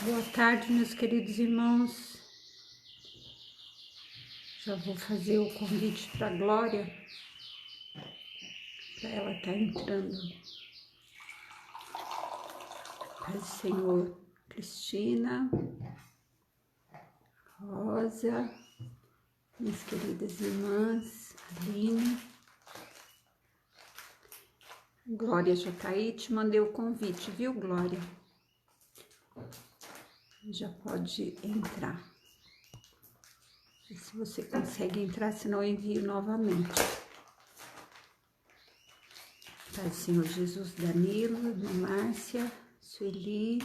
Boa tarde, meus queridos irmãos. Já vou fazer o convite para a Glória, para ela estar entrando. Paz do Senhor. Cristina, Rosa, minhas queridas irmãs, Aline. Glória já está aí, te mandei o convite, viu, Glória? Já pode entrar. Se você consegue entrar, senão eu envio novamente. Pai do Senhor Jesus, Danilo, Irmã Márcia, Sueli.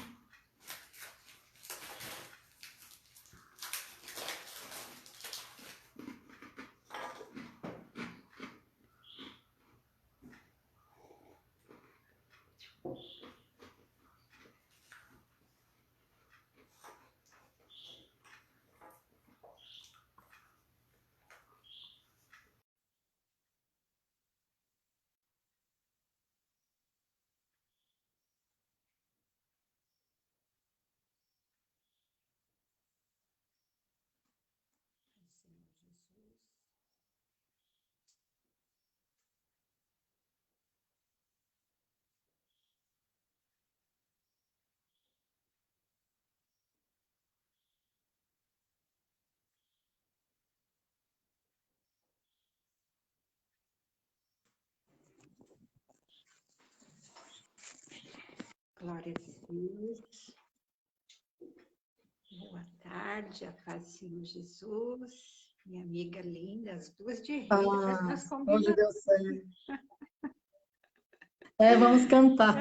Glória a Deus. Boa tarde, a paz do Senhor Jesus. Minha amiga linda, as duas de rei, depois nós combinamos. Hoje deu certo. Vamos cantar.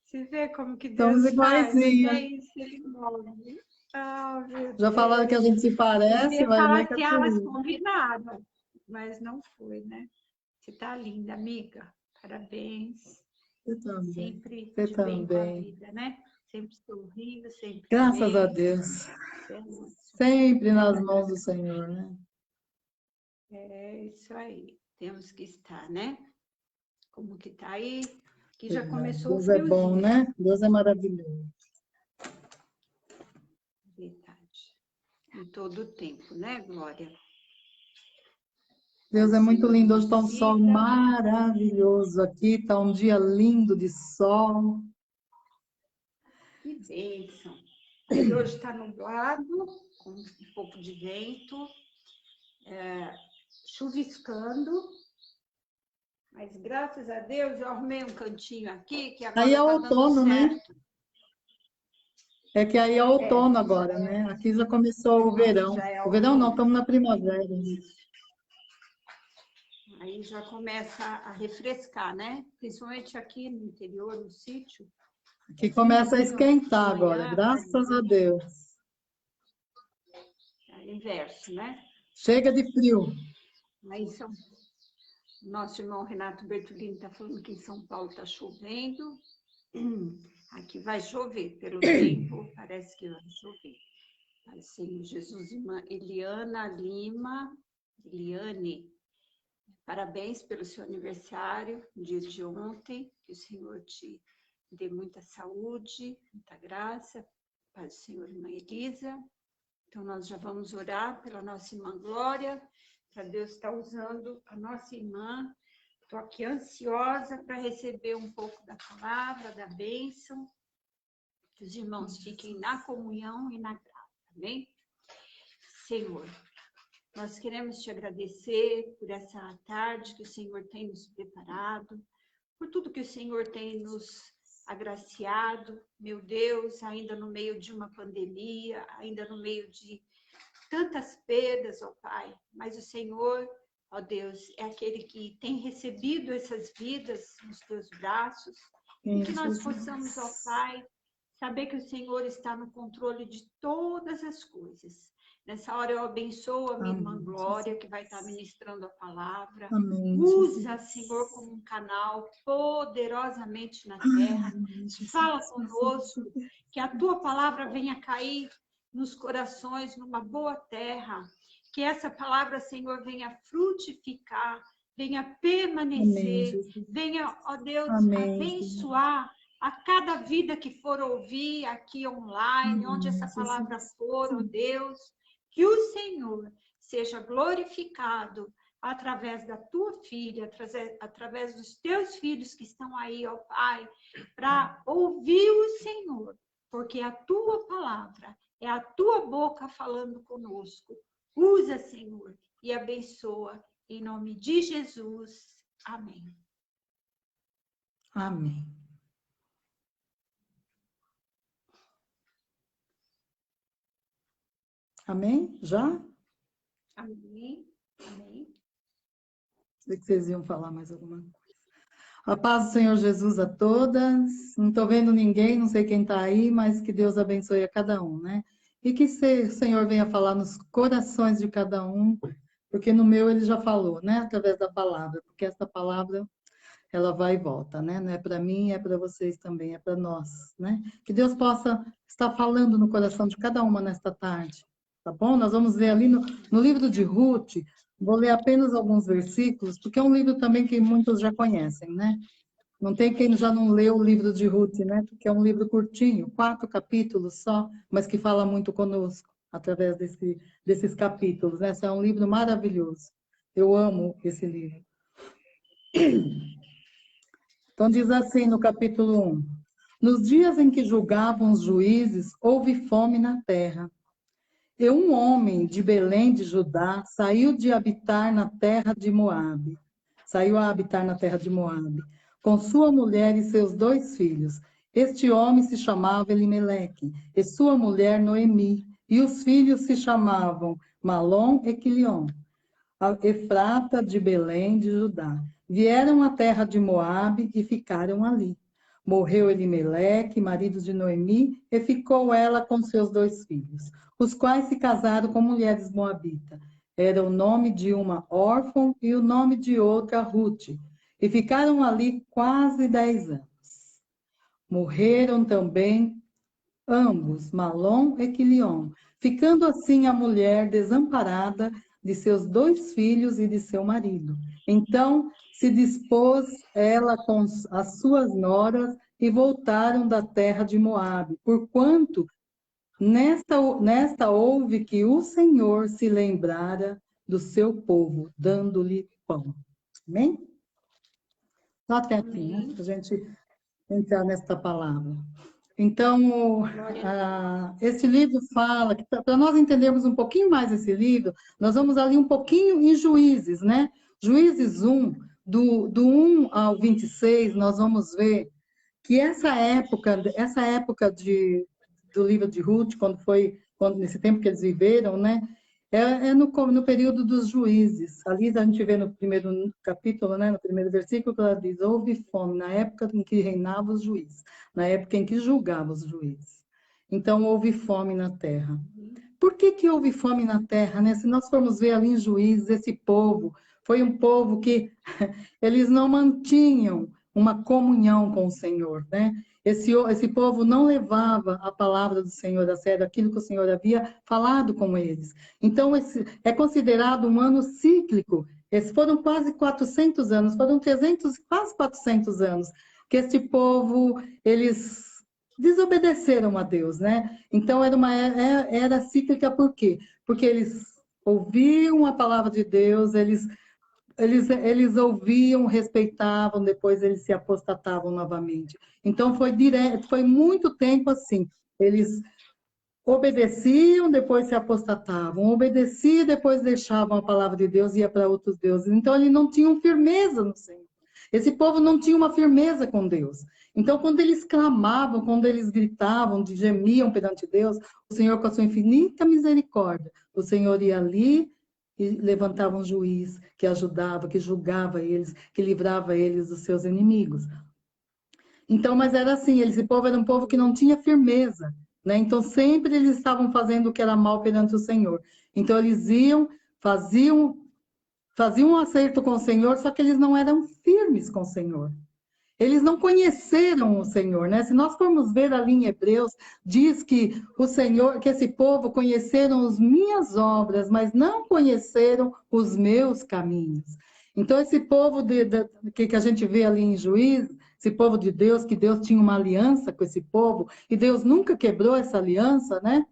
Se vê como que Deus Estamos faz, iguaizinhas. é isso, Ele move. Oh, meu Já falaram que a gente se parece, Deus. mas não é Falar que elas Catarina. combinaram, mas não foi, né? Você tá linda, amiga. Parabéns. Você também. Sempre Você de bem com a também. vida, né? Sempre sorrindo, sempre Graças a bem. Deus. É Sempre nas mãos do Senhor, né? É isso aí. Temos que estar, né? Como que tá aí? Que já começou Deus o é bom, friozinho. né? Deus é maravilhoso. Verdade. Em todo o tempo, né, Glória? Deus é muito lindo. Hoje está um sol Vida. maravilhoso aqui. Está um dia lindo de sol. Que bênção. Aqui hoje está nublado, com um pouco de vento, chuviscando. Mas graças a Deus eu arrumei um cantinho aqui que agora Aí é está outono, dando né? certo. É que aí é outono agora, né? Aqui já começou o verão. Já é O verão não, outono. estamos na primavera. Aí já começa a refrescar, né? Principalmente aqui no interior, no sítio. Aqui começa a esquentar De agora, manhã, graças a Deus. é inverso, né? Chega de frio. Aí nosso irmão Renato Bertolini está falando que em São Paulo está chovendo. Aqui vai chover, pelo tempo, parece que vai chover. Pai Senhor Jesus, irmã Eliana Lima, Eliane, parabéns pelo seu aniversário, no dia de ontem, que o Senhor te dê muita saúde, muita graça. Pai do Senhor, irmã Elisa. Então, nós já vamos orar pela nossa irmã Glória, para Deus estar usando a nossa irmã. Estou aqui ansiosa para receber um pouco da palavra, da bênção. Que os irmãos fiquem na comunhão e na graça, amém? Senhor, nós queremos te agradecer por essa tarde que o Senhor tem nos preparado, por tudo que o Senhor tem nos agraciado, meu Deus, ainda no meio de uma pandemia, ainda no meio de tantas perdas, ó Pai, mas o Senhor, ó Deus, é aquele que tem recebido essas vidas nos teus braços, e que nós possamos, ó Pai, saber que o Senhor está no controle de todas as coisas. Nessa hora eu abençoo a minha irmã Glória, que vai estar ministrando a palavra. Amém. Usa, Senhor, como um canal poderosamente na terra. Fala conosco, que a tua palavra venha cair nos corações, numa boa terra. Que essa palavra, Senhor, venha frutificar, venha permanecer, venha, ó Deus, abençoar a cada vida que for ouvir aqui online, onde essa palavra for, ó Deus, que o Senhor seja glorificado através da tua filha, através dos teus filhos que estão aí, ó Pai, para ouvir o Senhor, porque a tua palavra é a tua boca falando conosco. Usa, Senhor, e abençoa, em nome de Jesus. Amém. Amém. Amém? Já? Amém. Amém. Sei que vocês iam falar mais alguma coisa. A paz do Senhor Jesus a todas. Não estou vendo ninguém, não sei quem está aí, mas que Deus abençoe a cada um, né? E que o Senhor venha falar nos corações de cada um, porque no meu ele já falou, né? Através da palavra, porque essa palavra, ela vai e volta, né? Não é para mim, é para vocês também, é para nós, né? Que Deus possa estar falando no coração de cada uma nesta tarde, tá bom? Nós vamos ler ali no livro de Ruth, vou ler apenas alguns versículos, porque é um livro também que muitos já conhecem, né? Não tem quem já não leu o livro de Ruth, né? Porque é um livro curtinho, 4 capítulos só, mas que fala muito conosco, através desses capítulos, né? Esse é um livro maravilhoso. Eu amo esse livro. Então diz assim no capítulo 1: Nos dias em que julgavam os juízes, houve fome na terra. E um homem de Belém de Judá saiu a habitar na terra de Moabe, com sua mulher e seus 2 filhos. Este homem se chamava Elimeleque, e sua mulher Noemi, e os filhos se chamavam Malom e Quilion, a Efrata de Belém de Judá. Vieram à terra de Moabe e ficaram ali. Morreu Elimeleque, marido de Noemi, e ficou ela com seus 2 filhos, os quais se casaram com mulheres moabitas. Era o nome de uma órfã e o nome de outra Ruth. E ficaram ali quase 10 anos. Morreram também ambos, Malom e Quilion, ficando assim a mulher desamparada de seus 2 filhos e de seu marido. Então se dispôs ela com as suas noras e voltaram da terra de Moabe, porquanto nesta houve que o Senhor se lembrara do seu povo, dando-lhe pão. Amém? Só até aqui, né? Para a gente entrar nesta palavra. Então, esse livro fala, para nós entendermos um pouquinho mais esse livro, nós vamos ali um pouquinho em Juízes, né? Juízes 1, do 1 ao 26, nós vamos ver que essa época do livro de Ruth, nesse tempo que eles viveram, né? No período dos juízes. Ali a gente vê no primeiro capítulo, né, no primeiro versículo, que ela diz: houve fome na época em que reinavam os juízes, na época em que julgavam os juízes. Então, houve fome na terra. Por que houve fome na terra, né? Se nós formos ver ali em Juízes, esse povo foi um povo que eles não mantinham uma comunhão com o Senhor, né? Esse povo não levava a palavra do Senhor a sério, aquilo que o Senhor havia falado com eles. Então, é considerado um ano cíclico. Esses foram quase 400 anos, foram 300, quase 400 anos, que este povo, eles desobedeceram a Deus, né? Então, era cíclica por quê? Porque eles ouviam a palavra de Deus, eles ouviam, respeitavam, depois eles se apostatavam novamente. Então, foi muito tempo assim. Eles obedeciam, depois se apostatavam. Obedeciam, depois deixavam a palavra de Deus e ia para outros deuses. Então, eles não tinham firmeza no Senhor. Esse povo não tinha uma firmeza com Deus. Então, quando eles clamavam, quando eles gritavam, gemiam perante Deus, o Senhor, com a sua infinita misericórdia, o Senhor ia ali e levantava um juiz que ajudava, que julgava eles, que livrava eles dos seus inimigos. Então, mas era assim, esse povo era um povo que não tinha firmeza, né? Então, sempre eles estavam fazendo o que era mal perante o Senhor. Então, eles iam, faziam um acerto com o Senhor, só que eles não eram firmes com o Senhor. Eles não conheceram o Senhor, né? Se nós formos ver ali em Hebreus, diz que o Senhor, que esse povo conheceram as minhas obras, mas não conheceram os meus caminhos. Então, esse povo que a gente vê ali em Juízes, esse povo de Deus, que Deus tinha uma aliança com esse povo, e Deus nunca quebrou essa aliança, né?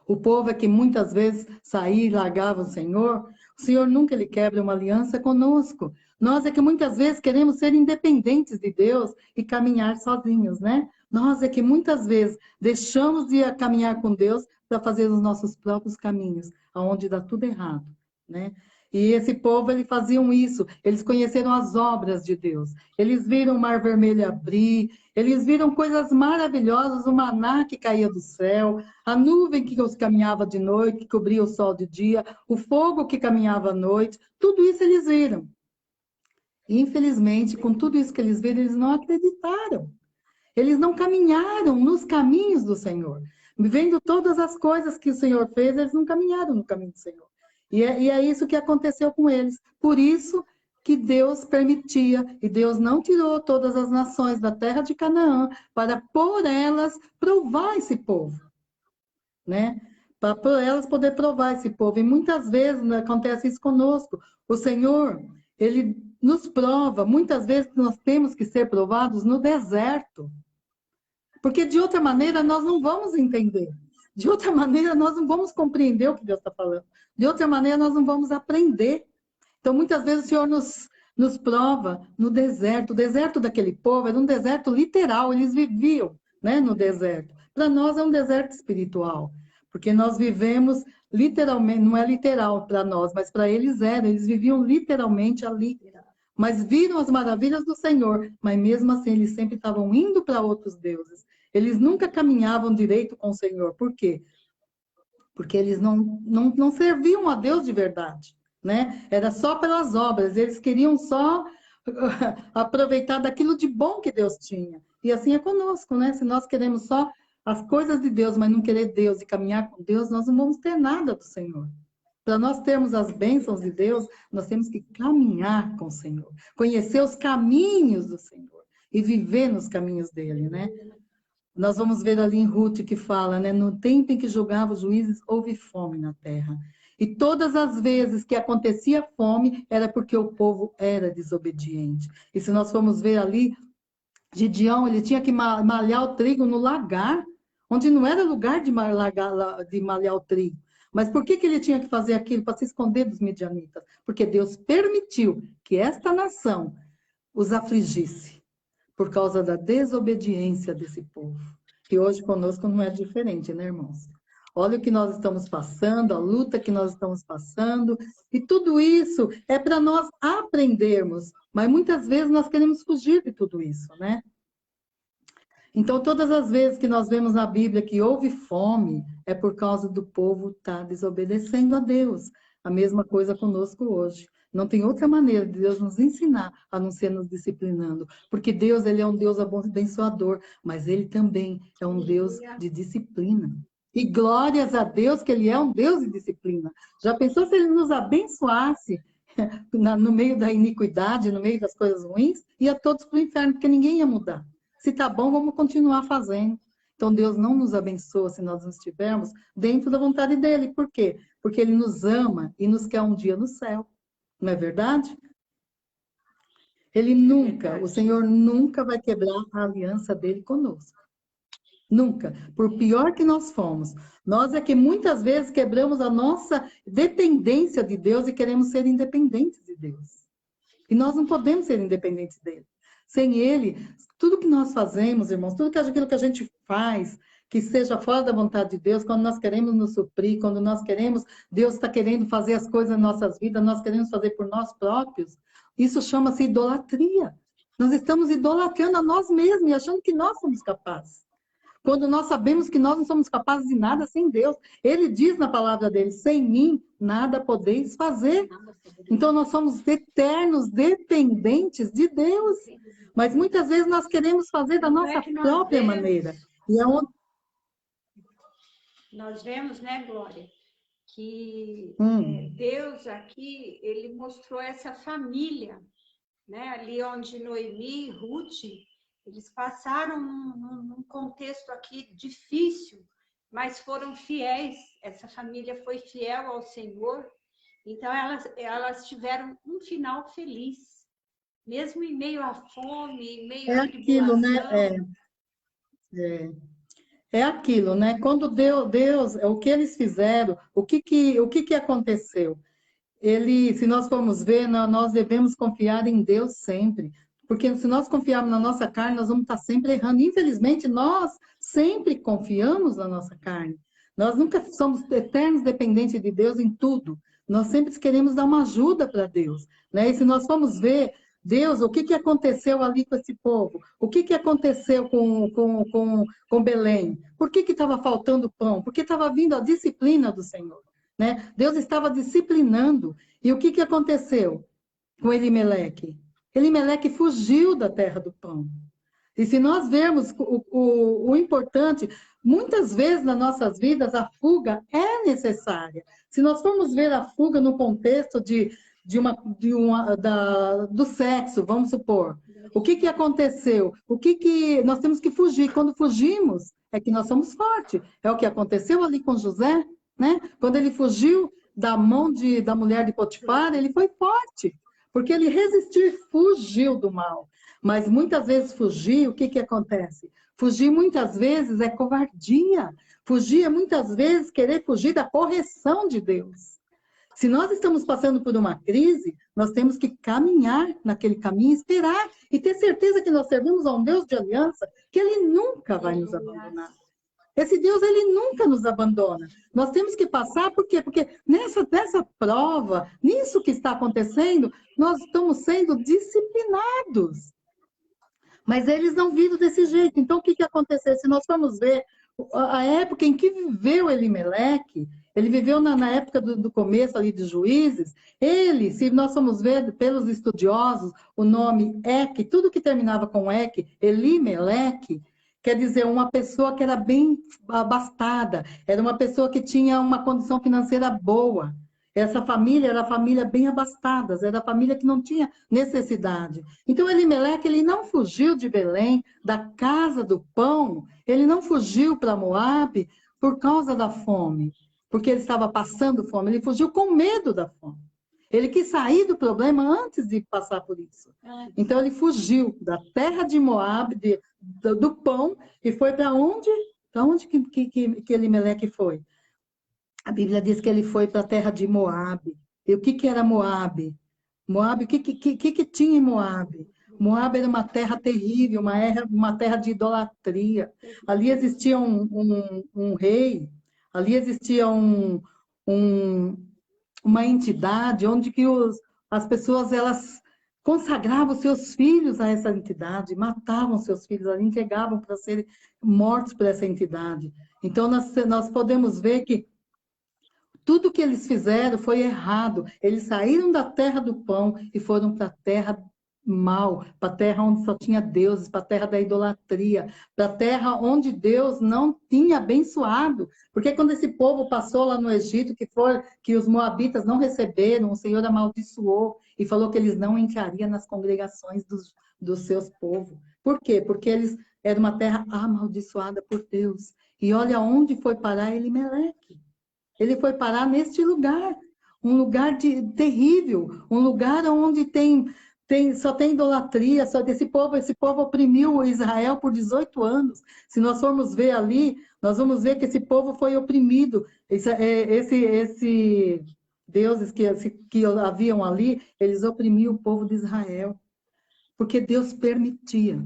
O povo é que muitas vezes saía e largava o Senhor nunca ele quebra uma aliança conosco. Nós é que muitas vezes queremos ser independentes de Deus e caminhar sozinhos, né? Nós é que muitas vezes deixamos de caminhar com Deus para fazer os nossos próprios caminhos, aonde dá tudo errado, né? E esse povo, eles faziam isso, eles conheceram as obras de Deus, eles viram o Mar Vermelho abrir, eles viram coisas maravilhosas, o maná que caía do céu, a nuvem que os caminhava de noite, que cobria o sol de dia, o fogo que caminhava à noite, tudo isso eles viram. E, infelizmente, com tudo isso que eles viram, eles não acreditaram. Eles não caminharam nos caminhos do Senhor. Vendo todas as coisas que o Senhor fez, eles não caminharam no caminho do Senhor. E é isso que aconteceu com eles. Por isso que Deus permitia, e Deus não tirou todas as nações da terra de Canaã para por elas provar esse povo, né? Para por elas poder provar esse povo. E muitas vezes, né, acontece isso conosco. O Senhor, ele nos prova, muitas vezes nós temos que ser provados no deserto. Porque de outra maneira nós não vamos entender. De outra maneira nós não vamos compreender o que Deus está falando. De outra maneira nós não vamos aprender. Então muitas vezes o Senhor nos prova no deserto. O deserto daquele povo era um deserto literal, eles viviam, né, no deserto. Para nós é um deserto espiritual, porque nós vivemos literalmente, não é literal para nós, mas para eles era, eles viviam literalmente ali. Mas viram as maravilhas do Senhor, mas mesmo assim eles sempre estavam indo para outros deuses. Eles nunca caminhavam direito com o Senhor. Por quê? Porque eles não serviam a Deus de verdade, né? Era só pelas obras, eles queriam só aproveitar daquilo de bom que Deus tinha. E assim é conosco, né? Se nós queremos só as coisas de Deus, mas não querer Deus e caminhar com Deus, nós não vamos ter nada do Senhor. Para nós termos as bênçãos de Deus, nós temos que caminhar com o Senhor, conhecer os caminhos do Senhor e viver nos caminhos dele, né? Nós vamos ver ali em Ruth que fala, né? No tempo em que julgava os juízes, houve fome na terra. E todas as vezes que acontecia fome, era porque o povo era desobediente. E se nós formos ver ali, Gideão, ele tinha que malhar o trigo no lagar, onde não era lugar de malhar o trigo. Mas por que ele tinha que fazer aquilo? Para se esconder dos midianitas. Porque Deus permitiu que esta nação os afligisse por causa da desobediência desse povo. Que hoje conosco não é diferente, né, irmãos? Olha o que nós estamos passando, a luta que nós estamos passando, e tudo isso é para nós aprendermos, mas muitas vezes nós queremos fugir de tudo isso, né? Então, todas as vezes que nós vemos na Bíblia que houve fome, é por causa do povo estar desobedecendo a Deus. A mesma coisa conosco hoje. Não tem outra maneira de Deus nos ensinar a não ser nos disciplinando. Porque Deus, ele é um Deus abençoador, mas ele também é um Deus de disciplina. E glórias a Deus que ele é um Deus de disciplina. Já pensou se ele nos abençoasse no meio da iniquidade, no meio das coisas ruins? Ia todos para o inferno, porque ninguém ia mudar. Se tá bom, vamos continuar fazendo. Então, Deus não nos abençoa se nós não estivermos dentro da vontade dele. Por quê? Porque ele nos ama e nos quer um dia no céu. Não é verdade? Ele nunca, o Senhor nunca vai quebrar a aliança dele conosco. Nunca. Por pior que nós fomos. Nós é que muitas vezes quebramos a nossa dependência de Deus e queremos ser independentes de Deus. E nós não podemos ser independentes dele. Sem ele, tudo que nós fazemos, irmãos, tudo aquilo que a gente faz, que seja fora da vontade de Deus, quando nós queremos nos suprir, quando nós queremos, Deus está querendo fazer as coisas nas nossas vidas, nós queremos fazer por nós próprios, isso chama-se idolatria. Nós estamos idolatrando a nós mesmos e achando que nós somos capazes. Quando nós sabemos que nós não somos capazes de nada sem Deus. Ele diz na palavra dele, sem mim, nada podeis fazer. Então, nós somos eternos dependentes de Deus. Mas muitas vezes nós queremos fazer da nossa própria maneira. E é onde... Nós vemos, né, Glória, que Deus aqui, ele mostrou essa família, né? Ali onde Noemi e Ruth, eles passaram num contexto aqui difícil, mas foram fiéis. Essa família foi fiel ao Senhor. Então, elas tiveram um final feliz. Mesmo em meio à fome, em meio É à aquilo, né? tribulação. É, é aquilo, né? Quando Deus, o que eles fizeram, o que que aconteceu? Se nós formos ver, nós devemos confiar em Deus sempre. Porque se nós confiarmos na nossa carne, nós vamos estar sempre errando. Infelizmente, nós sempre confiamos na nossa carne. Nós nunca somos eternos dependentes de Deus em tudo. Nós sempre queremos dar uma ajuda para Deus, né? E se nós formos ver, Deus, o que que aconteceu ali com esse povo? O que que aconteceu com Belém? Por que que estava faltando pão? Porque estava vindo a disciplina do Senhor, né? Deus estava disciplinando. E o que que aconteceu com Elimeleque? Elimeleque fugiu da terra do pão. E se nós vermos o importante, muitas vezes nas nossas vidas a fuga é necessária. Se nós formos ver a fuga no contexto do sexo, vamos supor, o que que aconteceu? O que que nós temos que fugir? Quando fugimos, é que nós somos fortes. É o que aconteceu ali com José, né? Quando ele fugiu da mão da mulher de Potifar, ele foi forte, porque ele resistiu e fugiu do mal. Mas muitas vezes fugir, o que que acontece? Fugir muitas vezes é covardia. Fugir é muitas vezes querer fugir da correção de Deus. Se nós estamos passando por uma crise, nós temos que caminhar naquele caminho, esperar e ter certeza que nós servimos a um Deus de aliança, que Ele nunca vai nos abandonar. Esse Deus, Ele nunca nos abandona. Nós temos que passar, por quê? Porque nessa prova, nisso que está acontecendo, nós estamos sendo disciplinados. Mas eles não viram desse jeito. Então, o que que aconteceu? Se nós formos ver a época em que viveu Elimeleque, ele viveu na época do começo ali de Juízes, se nós formos ver pelos estudiosos, o nome Eque, tudo que terminava com Eque, Elimeleque, quer dizer uma pessoa que era bem abastada, era uma pessoa que tinha uma condição financeira boa. Essa família era família bem abastada, era família que não tinha necessidade. Então, Elimeleque, ele não fugiu de Belém, da casa do pão, ele não fugiu para Moabe por causa da fome, porque ele estava passando fome, ele fugiu com medo da fome. Ele quis sair do problema antes de passar por isso. Então, ele fugiu da terra de Moabe, do pão, e foi para onde? Para onde que Elimeleque foi? A Bíblia diz que ele foi para a terra de Moabe. E o que que era Moabe? Moabe, o que tinha em Moabe? Moabe era uma terra terrível, uma terra de idolatria. Ali existia um rei, ali existia uma entidade onde que as pessoas elas consagravam seus filhos a essa entidade, matavam seus filhos ali, entregavam para serem mortos por essa entidade. Então, nós podemos ver que tudo que eles fizeram foi errado. Eles saíram da terra do pão e foram para a terra mal, para a terra onde só tinha deuses, para a terra da idolatria, para a terra onde Deus não tinha abençoado. Porque quando esse povo passou lá no Egito, que os moabitas não receberam, o Senhor amaldiçoou e falou que eles não entrariam nas congregações dos seus povos. Por quê? Porque eles eram uma terra amaldiçoada por Deus. E olha onde foi parar Elimeleque. Ele foi parar neste lugar, um lugar terrível, um lugar onde só tem idolatria, esse povo oprimiu Israel por 18 anos. Se nós formos ver ali, nós vamos ver que esse povo foi oprimido. Esse deuses que haviam ali, eles oprimiam o povo de Israel, porque Deus permitia.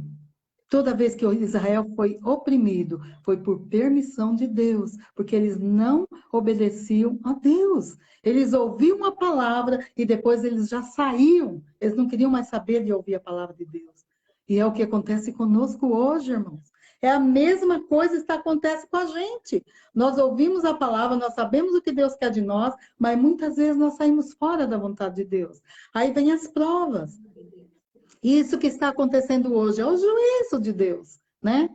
Toda vez que Israel foi oprimido, foi por permissão de Deus, porque eles não obedeciam a Deus. Eles ouviam a palavra e depois eles já saíam. Eles não queriam mais saber de ouvir a palavra de Deus. E é o que acontece conosco hoje, irmãos. É a mesma coisa que acontece com a gente. Nós ouvimos a palavra, nós sabemos o que Deus quer de nós, mas muitas vezes nós saímos fora da vontade de Deus. Aí vem as provas. Isso que está acontecendo hoje é o juízo de Deus, né?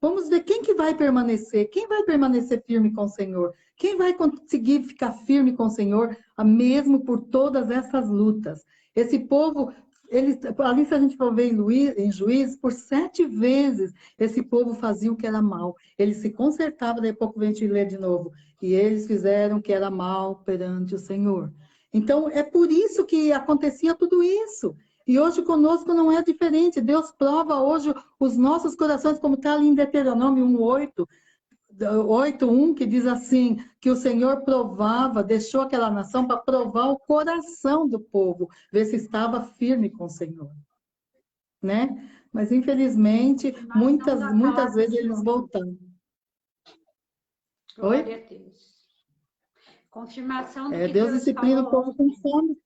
Vamos ver quem que vai permanecer firme com o Senhor, quem vai conseguir ficar firme com o Senhor, mesmo por todas essas lutas. Esse povo, ali se a gente for ver em Juízes, por 7 vezes esse povo fazia o que era mal. Eles se consertavam, daí a pouco vem te ler de novo, e eles fizeram o que era mal perante o Senhor. Então, é por isso que acontecia tudo isso. E hoje conosco não é diferente. Deus prova hoje os nossos corações, como está ali em Deuteronômio 8:1, que diz assim, que o Senhor provava, deixou aquela nação para provar o coração do povo, ver se estava firme com o Senhor, né? Mas, infelizmente, muitas vezes eles voltaram. Glória a Deus. Confirmação do que Deus disciplina o povo com fome.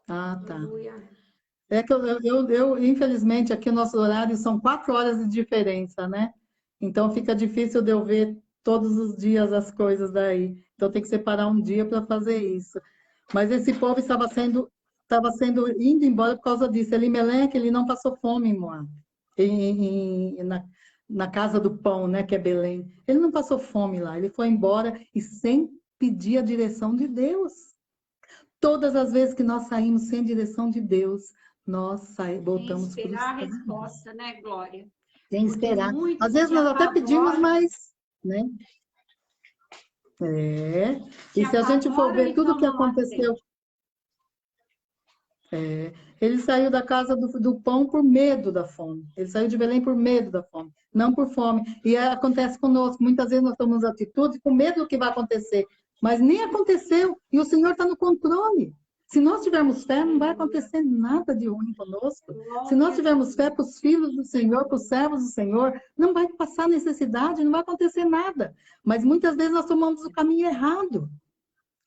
Ah, tá. Aleluia. É que infelizmente, aqui nossos horários são 4 horas de diferença, né? Então fica difícil de eu ver todos os dias as coisas daí. Então tem que separar um dia para fazer isso. Mas esse povo estava sendo indo embora por causa disso. Elimeleque, ele não passou fome em Moab, na casa do pão, né, que é Belém. Ele não passou fome lá, ele foi embora e sem pedir a direção de Deus. Todas as vezes que nós saímos sem direção de Deus, nós voltamos frustrados. Sem esperar a resposta, né, Glória? Sem esperar. Às vezes nós até pedimos, mas, né? E se a gente for ver tudo o que aconteceu... ele saiu da casa do pão por medo da fome. Ele saiu de Belém por medo da fome, não por fome. E acontece conosco. Muitas vezes nós tomamos atitude com medo do que vai acontecer. Mas nem aconteceu. E o Senhor está no controle. Se nós tivermos fé, não vai acontecer nada de ruim conosco. Se nós tivermos fé para os filhos do Senhor, para os servos do Senhor, não vai passar necessidade, não vai acontecer nada. Mas muitas vezes nós tomamos o caminho errado,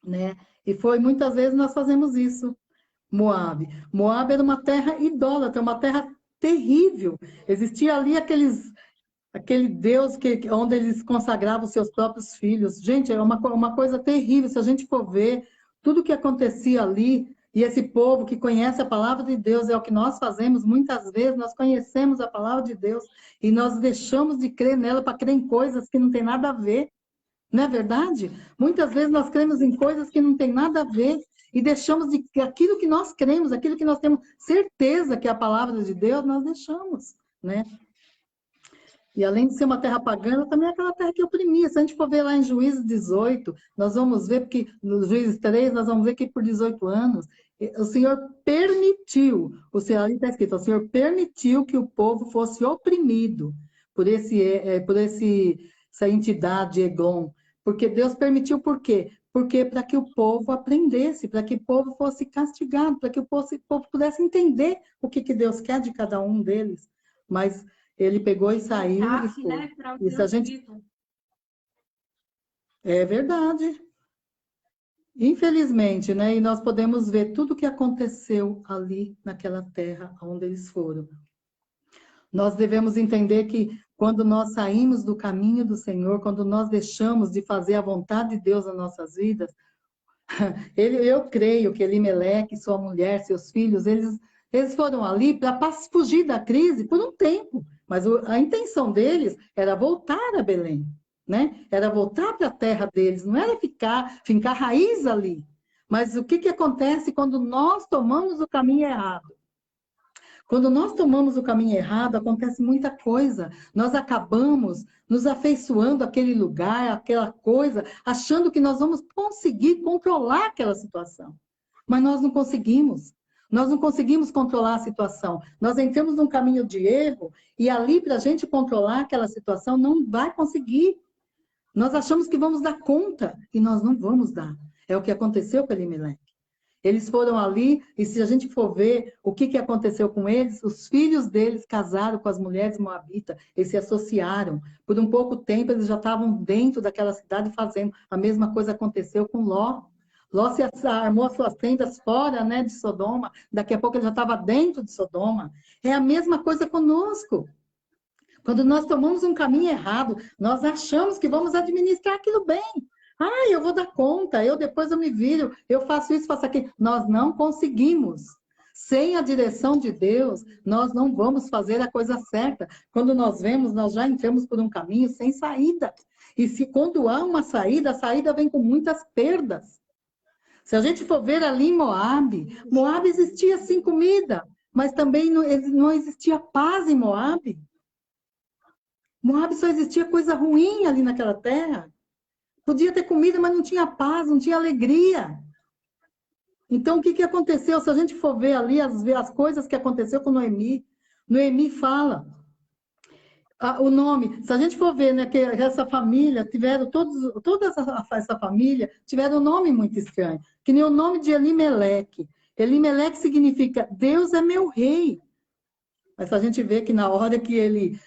né? E muitas vezes nós fazemos isso. Moab era uma terra idólatra, uma terra terrível. Existia ali aquele Deus onde eles consagravam os seus próprios filhos. Gente, é uma coisa terrível. Se a gente for ver tudo o que acontecia ali, e esse povo que conhece a palavra de Deus, é o que nós fazemos muitas vezes, nós conhecemos a palavra de Deus e nós deixamos de crer nela para crer em coisas que não tem nada a ver. Não é verdade? Muitas vezes nós cremos em coisas que não tem nada a ver e deixamos aquilo que nós cremos, aquilo que nós temos certeza que é a palavra de Deus, nós deixamos, né? E além de ser uma terra pagã, também é aquela terra que oprimia. Se a gente for ver lá em Juízes 18, nós vamos ver, porque no Juízes 3, nós vamos ver que por 18 anos, o Senhor permitiu, ali está escrito, o Senhor permitiu que o povo fosse oprimido por essa entidade, Eglon. Porque Deus permitiu por quê? Porque para que o povo aprendesse, para que o povo fosse castigado, para que o povo pudesse entender o que Deus quer de cada um deles. Mas ele pegou e saiu e foi. Né, Isso a gente... É verdade. Infelizmente, né? E nós podemos ver tudo o que aconteceu ali naquela terra onde eles foram. Nós devemos entender que quando nós saímos do caminho do Senhor, quando nós deixamos de fazer a vontade de Deus nas nossas vidas, eu creio que Elimeleque, sua mulher, seus filhos, eles foram ali para fugir da crise por um tempo. Mas a intenção deles era voltar a Belém, né? Era voltar para a terra deles, não era fincar raiz ali. Mas o que acontece quando nós tomamos o caminho errado? Quando nós tomamos o caminho errado, acontece muita coisa. Nós acabamos nos afeiçoando àquele lugar, àquela coisa, achando que nós vamos conseguir controlar aquela situação. Mas nós não conseguimos. Nós não conseguimos controlar a situação. Nós entramos num caminho de erro e ali, para a gente controlar aquela situação, não vai conseguir. Nós achamos que vamos dar conta e nós não vamos dar. É o que aconteceu com Elimeleque. Eles foram ali, e se a gente for ver o que aconteceu com eles, os filhos deles casaram com as mulheres moabitas, eles se associaram. Por um pouco tempo, eles já estavam dentro daquela cidade fazendo. A mesma coisa aconteceu com Ló. Ló se armou suas tendas fora, né, de Sodoma, daqui a pouco ele já estava dentro de Sodoma. É a mesma coisa conosco. Quando nós tomamos um caminho errado, nós achamos que vamos administrar aquilo bem. Ah, eu vou dar conta, depois eu me viro, eu faço isso, faço aquilo. Nós não conseguimos. Sem a direção de Deus, nós não vamos fazer a coisa certa. Quando nós vemos, nós já entramos por um caminho sem saída. E quando há uma saída, a saída vem com muitas perdas. Se a gente for ver ali em Moab existia sim comida, mas também não existia paz em Moab. Moab só existia coisa ruim ali naquela terra. Podia ter comida, mas não tinha paz, não tinha alegria. Então, o que que aconteceu? Se a gente for ver ali as coisas que aconteceu com Noemi, Noemi fala, o nome, se a gente for ver, né, que essa família tiveram, toda essa família tiveram um nome muito estranho, que nem o nome de Elimeleque. Elimeleque significa Deus é meu rei. Mas a gente vê que na hora que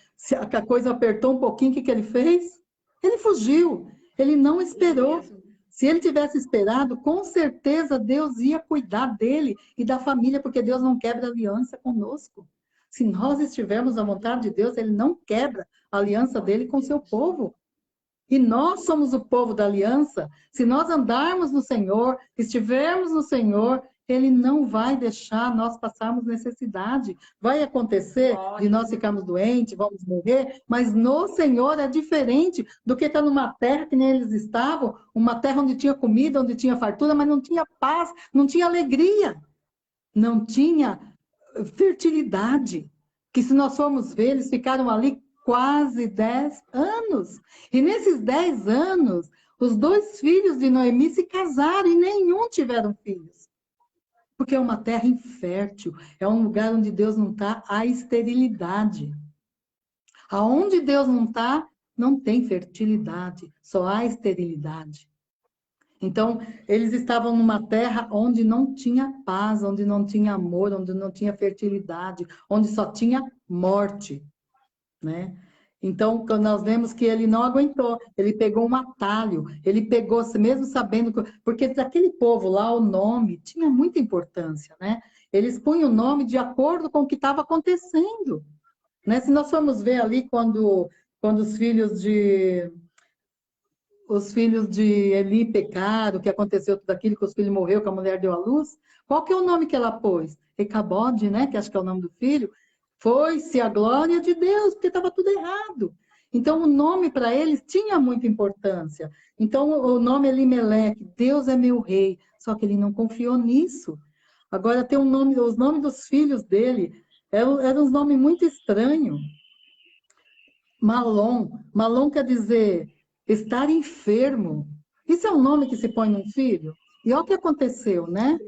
que a coisa apertou um pouquinho, o que que ele fez? Ele fugiu. Ele não esperou. Se ele tivesse esperado, com certeza Deus ia cuidar dele e da família, porque Deus não quebra aliança conosco. Se nós estivermos à vontade de Deus, ele não quebra a aliança dele com o seu povo. E nós somos o povo da aliança. Se nós andarmos no Senhor, estivermos no Senhor, Ele não vai deixar nós passarmos necessidade. Vai acontecer de nós ficarmos doentes, vamos morrer, mas no Senhor é diferente do que estar numa terra que nem eles estavam, uma terra onde tinha comida, onde tinha fartura, mas não tinha paz, não tinha alegria, não tinha fertilidade. Que se nós formos ver, eles ficaram ali quase 10 anos. E nesses 10 anos, os dois filhos de Noemi se casaram e nenhum tiveram filhos. Porque é uma terra infértil, é um lugar onde Deus não está, há esterilidade. Aonde Deus não está, não tem fertilidade, só há esterilidade. Então, eles estavam numa terra onde não tinha paz, onde não tinha amor, onde não tinha fertilidade, onde só tinha morte, né? Então, quando nós vemos que ele não aguentou, ele pegou um atalho, ele pegou, mesmo sabendo, porque daquele povo lá, o nome tinha muita importância, né? Eles punham o nome de acordo com o que estava acontecendo, né? Se nós formos ver ali quando os filhos de Eli pecaram, que aconteceu tudo aquilo, que os filhos morreram, que a mulher deu à luz, qual que é o nome que ela pôs? Icabode, né? Que acho que é o nome do filho. Foi-se a glória de Deus, porque estava tudo errado. Então, o nome para eles tinha muita importância. Então, o nome Elimeleque, Deus é meu rei. Só que ele não confiou nisso. Agora, tem os nomes dos filhos dele, eram uns nomes muito estranhos. Malom. Malom quer dizer estar enfermo. Isso é um nome que se põe num filho? E olha o que aconteceu, né?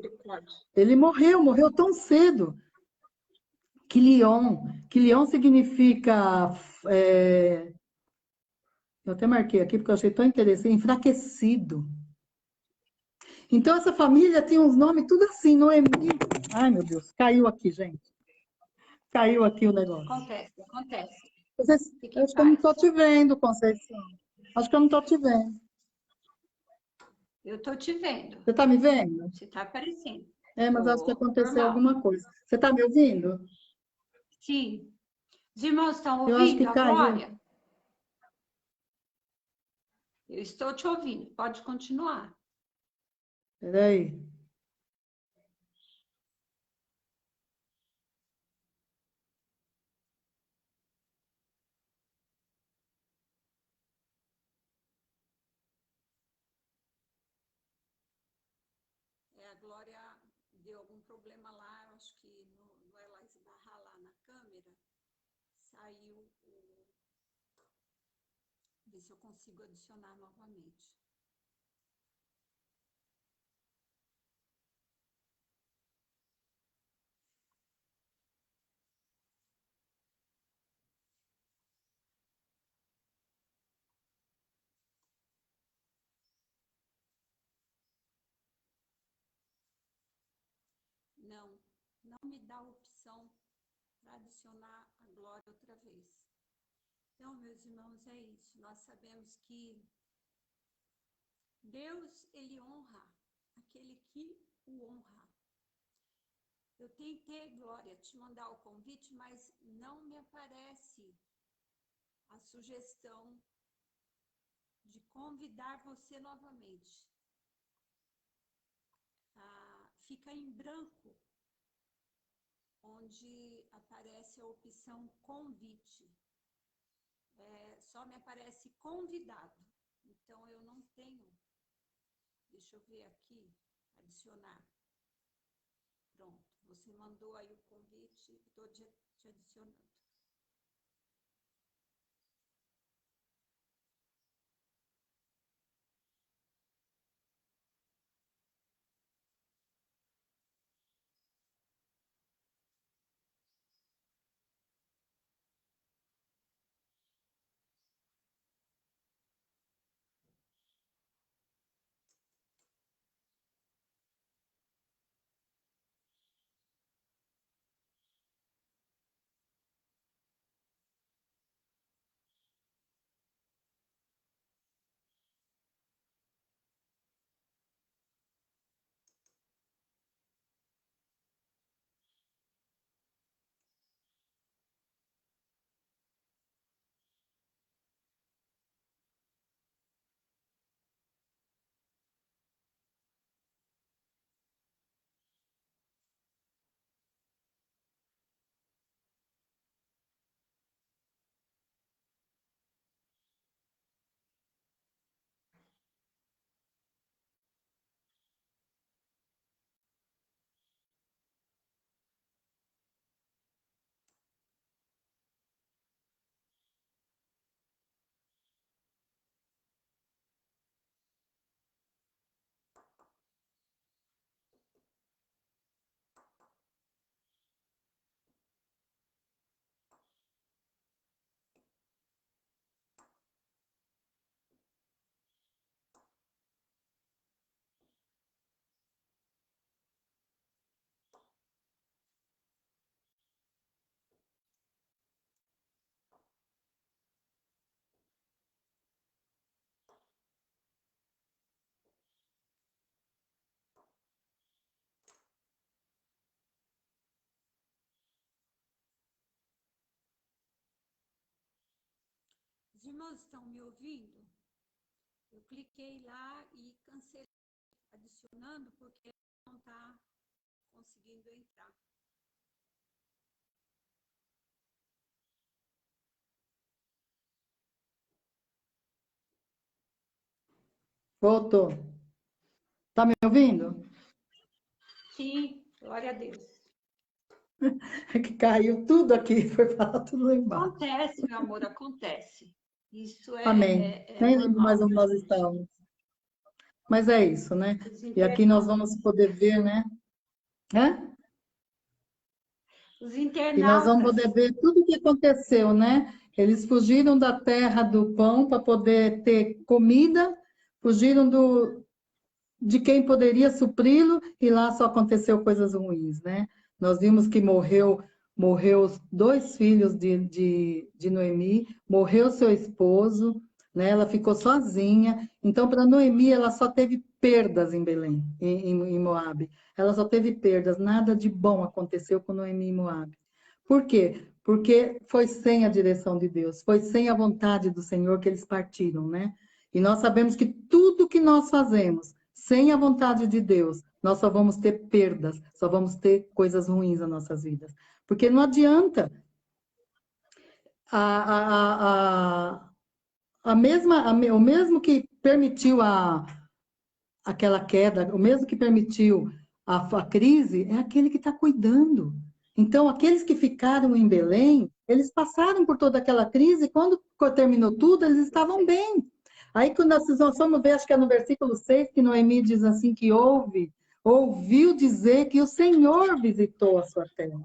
Ele morreu tão cedo. Quilion. Quilion significa. Eu até marquei aqui porque eu achei tão interessante. Enfraquecido. Então, essa família tinha uns nomes tudo assim, Noemi. Ai, meu Deus, caiu aqui, gente. Caiu aqui o negócio. Acontece, acontece. Eu acho que eu não estou te vendo, Conceição. Acho que eu não estou te vendo. Eu estou te vendo. Você está me vendo? Você está aparecendo. Mas acho que aconteceu Normal. alguma coisa. Você está me ouvindo? Sim. Os irmãos estão Eu acho que ouvindo a caiu. Glória? Eu estou te ouvindo. Pode continuar. Peraí. A Glória deu algum problema lá, eu acho que no ela esbarrar lá na câmera, saiu o... Ver se eu consigo adicionar novamente. Não me dá a opção para adicionar a Glória outra vez. Então, meus irmãos, é isso. Nós sabemos que Deus, ele honra aquele que o honra. Eu tentei, Glória, te mandar o convite, mas não me aparece a sugestão de convidar você novamente. Fica em branco, onde aparece a opção convite. Só me aparece convidado. Então, eu não tenho. Deixa eu ver aqui, adicionar. Pronto, você mandou aí o convite, estou te adicionando. Os irmãos estão me ouvindo? Eu cliquei lá e cancelei, adicionando, porque não está conseguindo entrar. Voltou. Tá me ouvindo? Sim, glória a Deus. É que caiu tudo aqui, foi falar tudo lá embaixo. Acontece, meu amor, acontece. Isso Amém. é Nem lembro mais normal onde da nós gente. estávamos. Mas é isso, né? Os E aqui nós internautas, vamos poder ver, né? Hã? os E nós vamos internautas, poder ver tudo o que aconteceu, né? Eles fugiram da terra do pão para poder ter comida, fugiram de quem poderia supri-lo, e lá só aconteceu coisas ruins, né? Nós vimos que morreu os dois filhos de Noemi, morreu seu esposo, né? Ela ficou sozinha. Então, para Noemi, ela só teve perdas em Belém, em Moabe. Ela só teve perdas, nada de bom aconteceu com Noemi em Moabe. Por quê? Porque foi sem a direção de Deus, foi sem a vontade do Senhor que eles partiram, né? E nós sabemos que tudo que nós fazemos sem a vontade de Deus, nós só vamos ter perdas, só vamos ter coisas ruins nas nossas vidas. Porque não adianta o mesmo que permitiu aquela queda, o mesmo que permitiu a crise, é aquele que está cuidando. Então, aqueles que ficaram em Belém, eles passaram por toda aquela crise, e quando terminou tudo, eles estavam bem. Aí, quando nós vamos ver, acho que é no versículo 6, que Noemi diz assim, que ouviu dizer que o Senhor visitou a sua terra.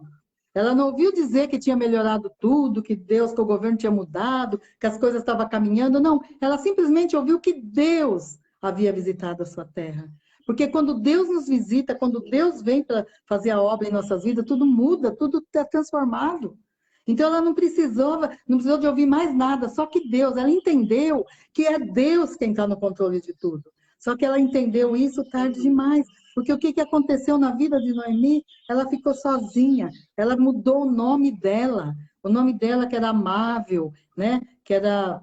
Ela não ouviu dizer que tinha melhorado tudo, que Deus, que o governo tinha mudado, que as coisas estavam caminhando, não. Ela simplesmente ouviu que Deus havia visitado a sua terra. Porque quando Deus nos visita, quando Deus vem para fazer a obra em nossas vidas, tudo muda, tudo é transformado. Então ela não precisou de ouvir mais nada, só que Deus, ela entendeu que é Deus quem está no controle de tudo. Só que ela entendeu isso tarde demais. Porque o que aconteceu na vida de Noemi? Ela ficou sozinha, ela mudou o nome dela que era amável, né? Que era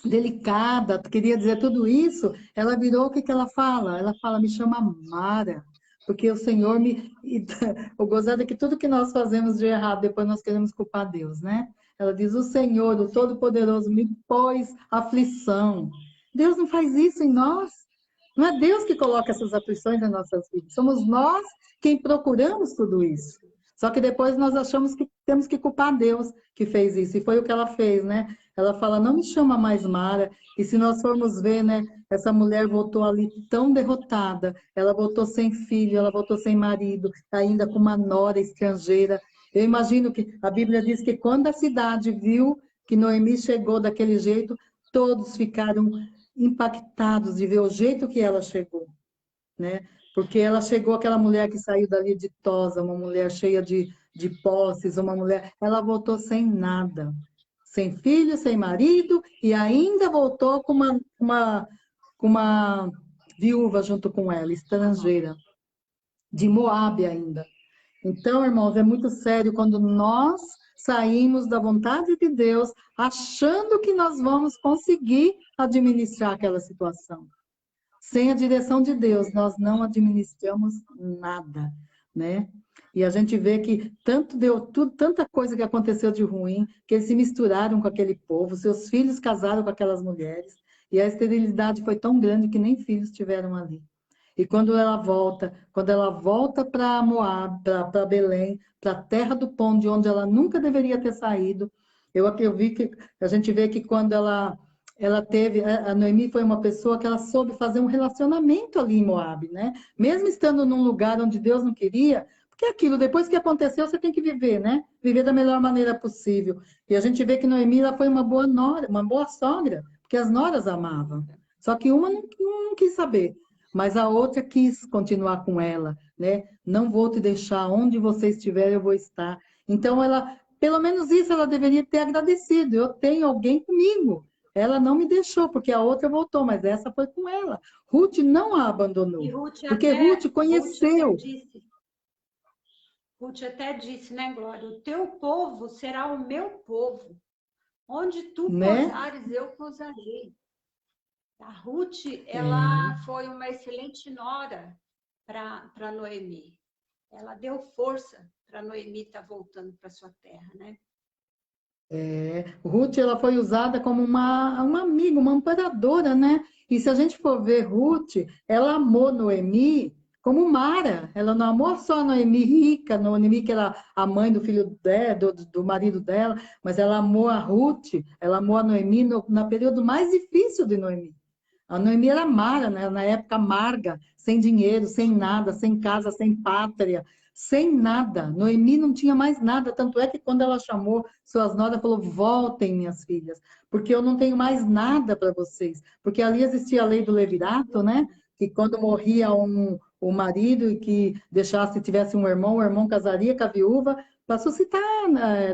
delicada, queria dizer tudo isso, ela virou, o que ela fala? Ela fala, me chama Mara, porque o Senhor me... O gozado é que tudo que nós fazemos de errado, depois nós queremos culpar Deus, né? Ela diz, o Senhor, o Todo-Poderoso, me pôs aflição. Deus não faz isso em nós. Não é Deus que coloca essas aflições nas nossas vidas. Somos nós quem procuramos tudo isso. Só que depois nós achamos que temos que culpar Deus que fez isso. E foi o que ela fez, né? Ela fala, não me chama mais Mara. E se nós formos ver, né? Essa mulher voltou ali tão derrotada. Ela voltou sem filho, ela voltou sem marido, ainda com uma nora estrangeira. Eu imagino que a Bíblia diz que quando a cidade viu que Noemi chegou daquele jeito, todos ficaram impactados de ver o jeito que ela chegou, né? Porque ela chegou, aquela mulher que saiu dali ditosa, uma mulher cheia de posses, uma mulher, ela voltou sem nada, sem filho, sem marido, e ainda voltou com uma viúva junto com ela, estrangeira, de Moabe ainda. Então, irmãos, é muito sério quando nós saímos da vontade de Deus, achando que nós vamos conseguir administrar aquela situação. Sem a direção de Deus, nós não administramos nada, né? E a gente vê que tanta coisa que aconteceu de ruim, que eles se misturaram com aquele povo, seus filhos casaram com aquelas mulheres, e a esterilidade foi tão grande que nem filhos tiveram ali. E quando ela volta para Moab, para Belém, para a terra do pão, de onde ela nunca deveria ter saído, eu vi que a gente vê que quando ela teve, a Noemi foi uma pessoa que ela soube fazer um relacionamento ali em Moab, né? Mesmo estando num lugar onde Deus não queria, porque aquilo, depois que aconteceu, você tem que viver, né? Viver da melhor maneira possível. E a gente vê que Noemi ela foi uma boa nora, uma boa sogra, porque as noras amavam. Só que uma não quis saber, mas a outra quis continuar com ela, né? Não vou te deixar, onde você estiver, eu vou estar. Então, ela, pelo menos isso, ela deveria ter agradecido. Eu tenho alguém comigo. Ela não me deixou, porque a outra voltou, mas essa foi com ela. Ruth não a abandonou, e Ruth porque Ruth até conheceu. Ruth até disse, né, Glória? O teu povo será o meu povo. Onde tu né? pousares, eu pousarei. A Ruth, ela foi uma excelente nora para Noemi. Ela deu força para Noemi estar voltando para sua terra, né? Ruth, ela foi usada como uma amiga, uma amparadora, né? E se a gente for ver Ruth, ela amou Noemi como Mara. Ela não amou só a Noemi rica, Noemi que era a mãe do filho dela, do marido dela, mas ela amou a Ruth, ela amou a Noemi no período mais difícil de Noemi. A Noemi era Mara, né? Na época amarga, sem dinheiro, sem nada, sem casa, sem pátria, sem nada. Noemi não tinha mais nada, tanto é que quando ela chamou suas noras, falou: voltem, minhas filhas, porque eu não tenho mais nada para vocês. Porque ali existia a lei do levirato, né? Que quando morria o marido e que deixasse, tivesse um irmão, o irmão casaria com a viúva para suscitar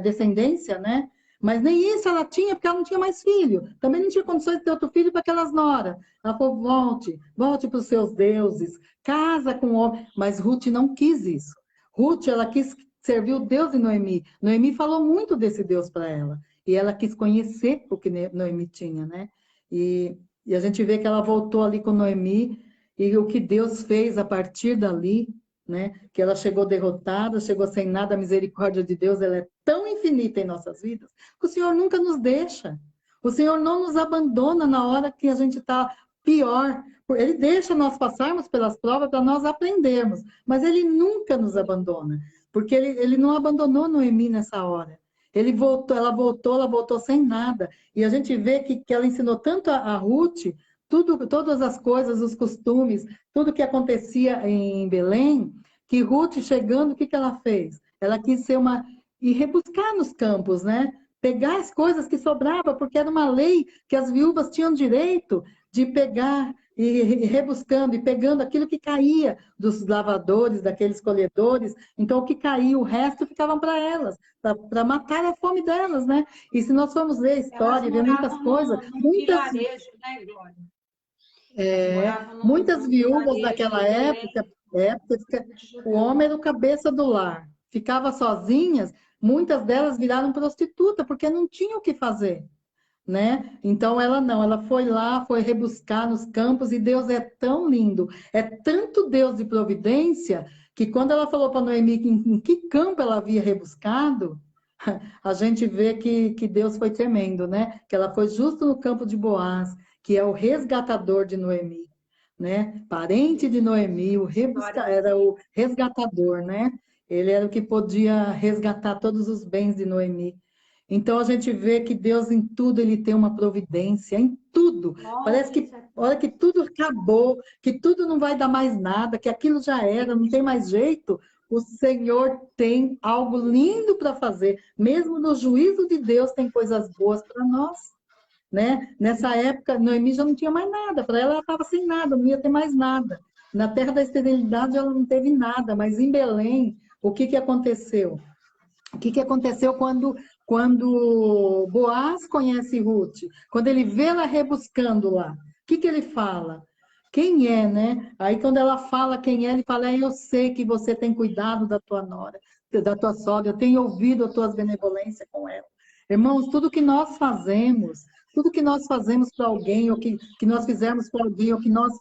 descendência, né? Mas nem isso ela tinha, porque ela não tinha mais filho. Também não tinha condições de ter outro filho para aquelas noras. Ela falou: volte para os seus deuses, casa com o homem. Mas Ruth não quis isso. Ruth, ela quis servir o Deus de Noemi. Noemi falou muito desse Deus para ela. E ela quis conhecer o que Noemi tinha, né? E a gente vê que ela voltou ali com Noemi e o que Deus fez a partir dali, né? Que ela chegou derrotada, chegou sem nada. A misericórdia de Deus, ela é tão infinita em nossas vidas que o Senhor nunca nos deixa. O Senhor não nos abandona na hora que a gente está pior. Ele deixa nós passarmos pelas provas para nós aprendermos, mas Ele nunca nos abandona, porque Ele não abandonou Noemi nessa hora. Ela voltou sem nada. E a gente vê que ela ensinou tanto a Ruth, todas as coisas, os costumes, tudo que acontecia em Belém, que Ruth chegando, o que ela fez? Ela quis ser e rebuscar nos campos, né? Pegar as coisas que sobravam, porque era uma lei que as viúvas tinham direito de pegar e rebuscando e pegando aquilo que caía dos lavadores, daqueles colhedores. Então, o que caía, o resto ficavam para elas, para matar a fome delas, né? E se nós formos ler a história e ver muitas coisas, num vilarejo, né, Glória? muitas viúvas Vilarejo daquela de Belém. época, o homem era o cabeça do lar, ficava sozinhas, muitas delas viraram prostituta, porque não tinham o que fazer, né? Então ela não, ela foi lá, foi rebuscar nos campos, e Deus é tão lindo, é tanto Deus de providência, que quando ela falou para Noemi em que campo ela havia rebuscado, a gente vê que Deus foi tremendo, né? Que ela foi justo no campo de Boaz, que é o resgatador de Noemi, né? Parente de Noemi, era o resgatador, né? Ele era o que podia resgatar todos os bens de Noemi. Então a gente vê que Deus em tudo ele tem uma providência, em tudo. Parece que a hora que tudo acabou, que tudo não vai dar mais nada, que aquilo já era, não tem mais jeito, o Senhor tem algo lindo para fazer. Mesmo no juízo de Deus tem coisas boas para nós, né? Nessa época, Noemi já não tinha mais nada, para ela estava sem nada, não ia ter mais nada. Na terra da esterilidade ela não teve nada, mas em Belém, o que aconteceu? O que aconteceu quando Boaz conhece Ruth? Quando ele vê ela rebuscando lá, o que ele fala? Quem é, né? Aí quando ela fala quem é, ele fala: eu sei que você tem cuidado da tua nora, da tua sogra, eu tenho ouvido as tuas benevolências com ela. Irmãos, tudo que nós fazemos para alguém, ou que nós fizermos para alguém, ou que nós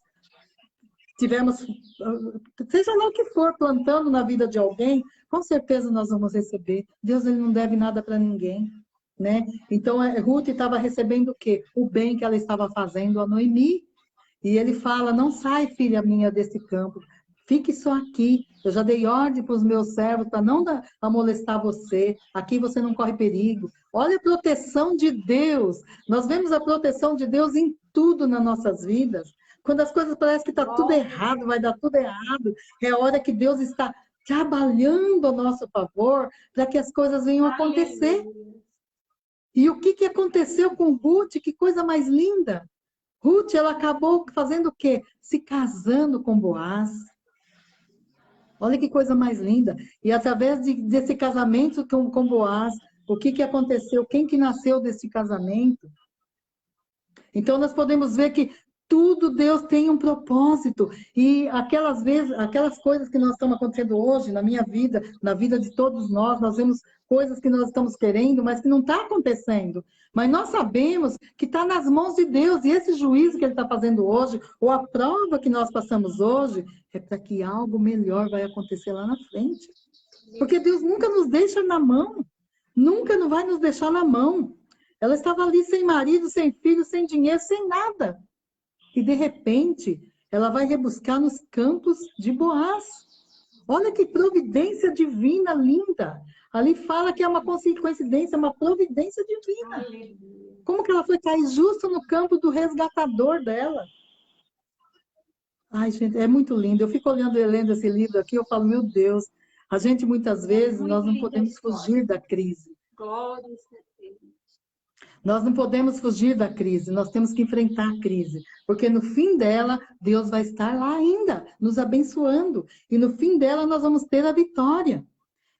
tivemos, seja lá o que for, plantando na vida de alguém, com certeza nós vamos receber. Deus ele não deve nada para ninguém, né? Então, Ruth estava recebendo o quê? O bem que ela estava fazendo a Noemi. E ele fala: não sai, filha minha, desse campo. Fique só aqui. Eu já dei ordem para os meus servos para não molestar você. Aqui você não corre perigo. Olha a proteção de Deus. Nós vemos a proteção de Deus em tudo nas nossas vidas. Quando as coisas parecem que está tudo errado, vai dar tudo errado, é a hora que Deus está trabalhando a nosso favor para que as coisas venham a acontecer. E o que aconteceu com Ruth? Que coisa mais linda! Ruth, ela acabou fazendo o quê? Se casando com Boaz. Olha que coisa mais linda. E através desse casamento com Boaz, o que aconteceu? Quem que nasceu desse casamento? Então, nós podemos ver que Tudo Deus tem um propósito. E aquelas vezes, aquelas coisas que nós estamos acontecendo hoje, na minha vida, na vida de todos nós vemos coisas que nós estamos querendo, mas que não está acontecendo. Mas nós sabemos que está nas mãos de Deus. E esse juízo que Ele está fazendo hoje, ou a prova que nós passamos hoje, é para que algo melhor vai acontecer lá na frente. Porque Deus nunca nos deixa na mão. Nunca não vai nos deixar na mão. Ela estava ali sem marido, sem filho, sem dinheiro, sem nada. E, de repente, ela vai rebuscar nos campos de Boaz. Olha que providência divina linda. Ali fala que é uma coincidência, uma providência divina. Como que ela foi cair justo no campo do resgatador dela? Ai, gente, é muito lindo. Eu fico olhando e lendo esse livro aqui, eu falo, meu Deus, a gente muitas vezes, nós não podemos fugir da crise. Glória a Deus. Nós não podemos fugir da crise, nós temos que enfrentar a crise, porque no fim dela, Deus vai estar lá ainda, nos abençoando, e no fim dela nós vamos ter a vitória.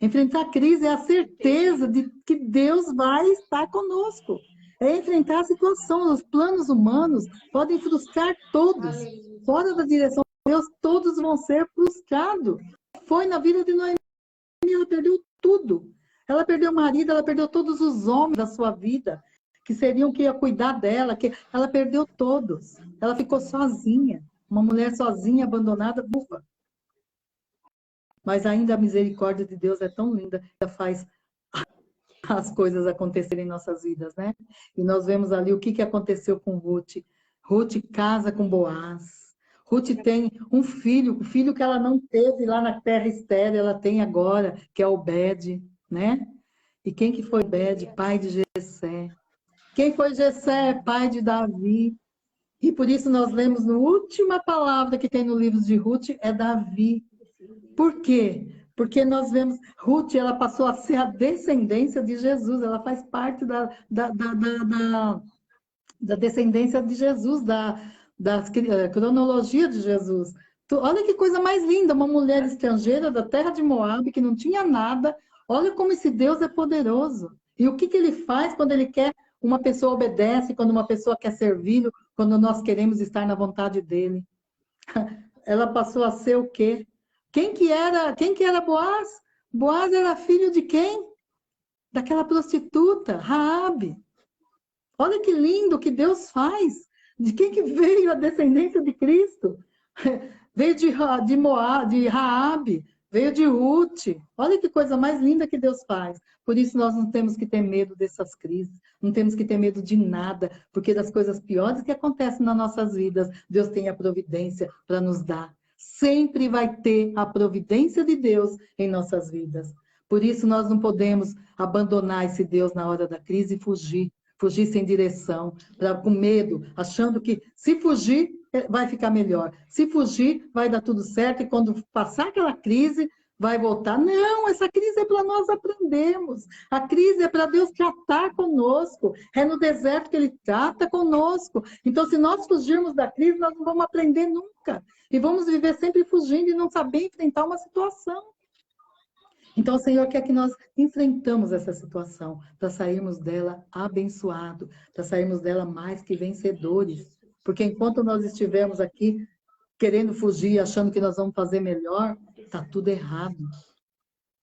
Enfrentar a crise é a certeza de que Deus vai estar conosco. É enfrentar a situação, os planos humanos podem frustrar todos. Fora da direção de Deus, todos vão ser frustrados. Foi na vida de Noemi, ela perdeu tudo. Ela perdeu o marido, ela perdeu todos os homens da sua vida, que seriam que ia cuidar dela, que ela perdeu todos. Ela ficou sozinha, uma mulher sozinha, abandonada, bufa. Mas ainda a misericórdia de Deus é tão linda, que ela faz as coisas acontecerem em nossas vidas, né? E nós vemos ali o que aconteceu com Ruth. Ruth casa com Boaz. Ruth tem um filho, o filho que ela não teve lá na terra estéril, ela tem agora, que é Obed, né? E quem que foi Obed? Pai de Jessé. Quem foi Jessé? Pai de Davi. E por isso nós lemos na última palavra que tem no livro de Ruth, é Davi. Por quê? Porque nós vemos, Ruth, ela passou a ser a descendência de Jesus, ela faz parte da descendência de Jesus, da cronologia de Jesus. Olha que coisa mais linda, uma mulher estrangeira da terra de Moabe, que não tinha nada. Olha como esse Deus é poderoso. E o que ele faz quando ele quer, uma pessoa obedece, quando uma pessoa quer servi-lo, quando nós queremos estar na vontade dele. Ela passou a ser o quê? Quem que era Boaz? Boaz era filho de quem? Daquela prostituta, Raabe. Olha que lindo que Deus faz. De quem que veio a descendência de Cristo? Veio de Moab, de Raabe, veio de Ruth. Olha que coisa mais linda que Deus faz. Por isso nós não temos que ter medo dessas crises, não temos que ter medo de nada, porque das coisas piores que acontecem nas nossas vidas, Deus tem a providência para nos dar. Sempre vai ter a providência de Deus em nossas vidas. Por isso nós não podemos abandonar esse Deus na hora da crise e fugir sem direção, com medo, achando que se fugir vai ficar melhor. Se fugir vai dar tudo certo e quando passar aquela crise vai voltar. Não, essa crise é para nós aprendermos. A crise é para Deus tratar conosco. É no deserto que Ele trata conosco. Então, se nós fugirmos da crise, nós não vamos aprender nunca. E vamos viver sempre fugindo e não saber enfrentar uma situação. Então, o Senhor quer que nós enfrentamos essa situação para sairmos dela abençoados, para sairmos dela mais que vencedores. Porque enquanto nós estivermos aqui querendo fugir, achando que nós vamos fazer melhor, está tudo errado.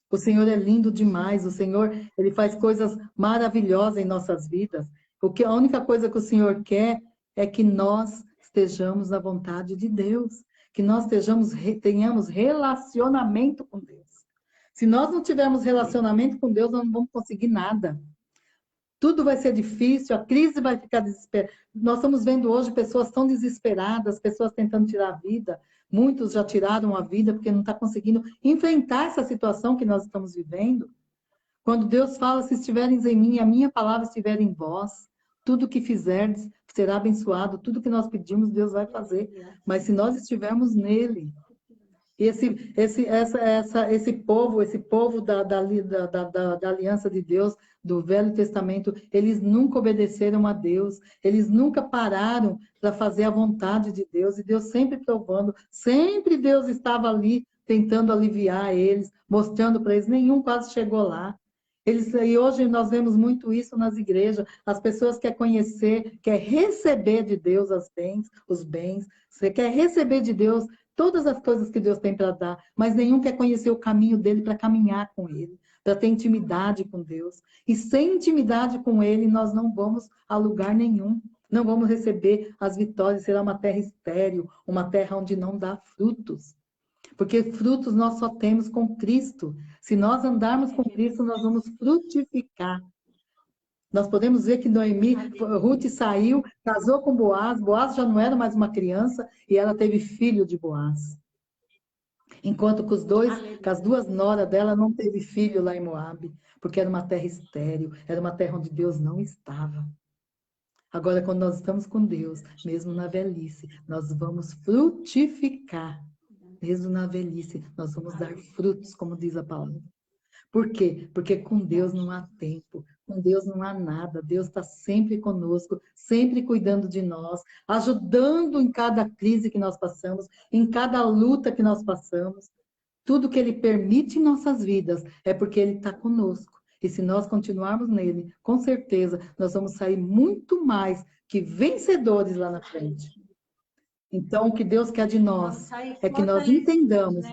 O Senhor é lindo demais, o Senhor Ele faz coisas maravilhosas em nossas vidas. A única coisa que o Senhor quer é que nós estejamos na vontade de Deus, que nós tenhamos relacionamento com Deus. Se nós não tivermos relacionamento com Deus, nós não vamos conseguir nada. Tudo vai ser difícil, a crise vai ficar desesperada. Nós estamos vendo hoje pessoas tão desesperadas, pessoas tentando tirar a vida. Muitos já tiraram a vida porque não estão conseguindo enfrentar essa situação que nós estamos vivendo. Quando Deus fala, se estiveres em mim, a minha palavra estiver em vós, tudo que fizerdes será abençoado, tudo que nós pedimos, Deus vai fazer. Mas se nós estivermos nele, esse povo da aliança de Deus, do Velho Testamento, eles nunca obedeceram a Deus, eles nunca pararam para fazer a vontade de Deus, e Deus sempre provando, sempre Deus estava ali tentando aliviar eles, mostrando para eles, nenhum quase chegou lá. E hoje nós vemos muito isso nas igrejas. As pessoas querem conhecer, querem receber de Deus os bens. Você quer receber de Deus todas as coisas que Deus tem para dar, mas nenhum quer conhecer o caminho dele para caminhar com ele, para ter intimidade com Deus. E sem intimidade com ele, nós não vamos a lugar nenhum. Não vamos receber as vitórias. Será uma terra estéril, uma terra onde não dá frutos. Porque frutos nós só temos com Cristo. Se nós andarmos com Cristo, nós vamos frutificar. Nós podemos ver que Noemi, Ruth saiu, casou com Boaz. Boaz já não era mais uma criança e ela teve filho de Boaz. Enquanto que as duas noras dela não teve filho lá em Moabe, porque era uma terra estéril, era uma terra onde Deus não estava. Agora, quando nós estamos com Deus, mesmo na velhice, nós vamos frutificar. Mesmo na velhice, nós vamos dar frutos, como diz a palavra. Por quê? Porque com Deus não há tempo, com Deus não há nada. Deus está sempre conosco, sempre cuidando de nós, ajudando em cada crise que nós passamos, em cada luta que nós passamos. Tudo que Ele permite em nossas vidas é porque Ele está conosco. E se nós continuarmos nele, com certeza, nós vamos sair muito mais que vencedores lá na frente. Então, o que Deus quer de nós é que nós entendamos.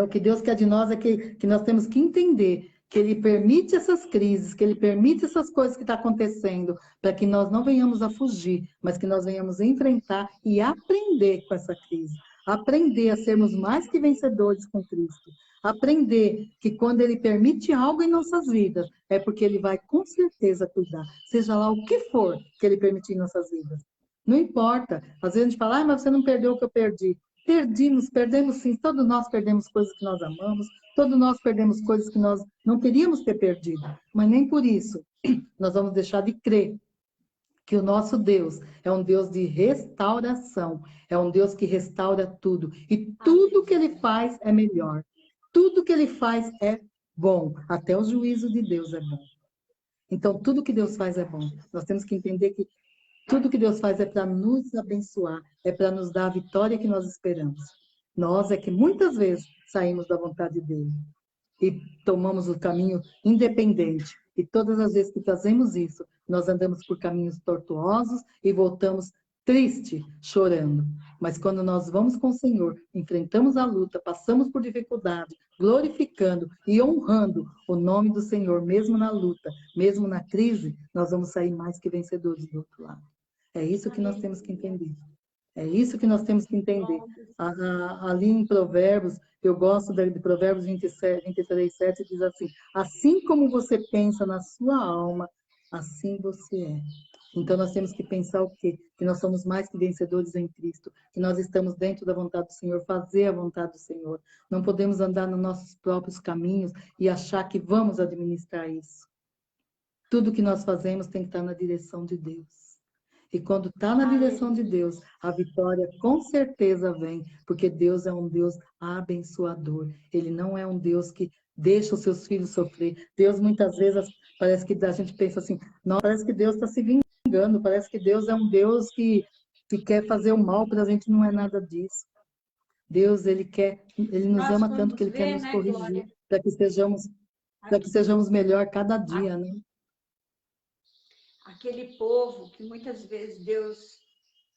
O que Deus quer de nós é que nós temos que entender que Ele permite essas crises, que Ele permite essas coisas que estão acontecendo, para que nós não venhamos a fugir, mas que nós venhamos enfrentar e aprender com essa crise. Aprender a sermos mais que vencedores com Cristo. Aprender que quando Ele permite algo em nossas vidas, é porque Ele vai com certeza cuidar. Seja lá o que for que Ele permitir em nossas vidas. Não importa. Às vezes a gente fala, mas você não perdeu o que eu perdi. Perdemos sim. Todos nós perdemos coisas que nós amamos. Todos nós perdemos coisas que nós não queríamos ter perdido. Mas nem por isso nós vamos deixar de crer que o nosso Deus é um Deus de restauração. É um Deus que restaura tudo. E tudo que Ele faz é melhor. Tudo que Ele faz é bom. Até o juízo de Deus é bom. Então, tudo que Deus faz é bom. Nós temos que entender que tudo que Deus faz é para nos abençoar, é para nos dar a vitória que nós esperamos. Nós é que muitas vezes saímos da vontade dele e tomamos o caminho independente. E todas as vezes que fazemos isso, nós andamos por caminhos tortuosos e voltamos triste, chorando. Mas quando nós vamos com o Senhor, enfrentamos a luta, passamos por dificuldade, glorificando e honrando o nome do Senhor, mesmo na luta, mesmo na crise, nós vamos sair mais que vencedores do outro lado. É isso que nós temos que entender. É isso que nós temos que entender. Ali em Provérbios, eu gosto de Provérbios 23, 7, diz assim: assim como você pensa na sua alma, assim você é. Então nós temos que pensar o quê? Que nós somos mais que vencedores em Cristo, que nós estamos dentro da vontade do Senhor, fazer a vontade do Senhor. Não podemos andar nos nossos próprios caminhos e achar que vamos administrar isso. Tudo que nós fazemos tem que estar na direção de Deus. E quando está na direção de Deus, a vitória com certeza vem, porque Deus é um Deus abençoador. Ele não é um Deus que deixa os seus filhos sofrer. Deus, muitas vezes, parece que a gente pensa assim, não, parece que Deus está se vingando, parece que Deus é um Deus que quer fazer o mal para a gente, não é nada disso. Deus, Ele nos ama tanto que Ele quer nos corrigir, para que sejamos melhor cada dia, né? Aquele povo que muitas vezes Deus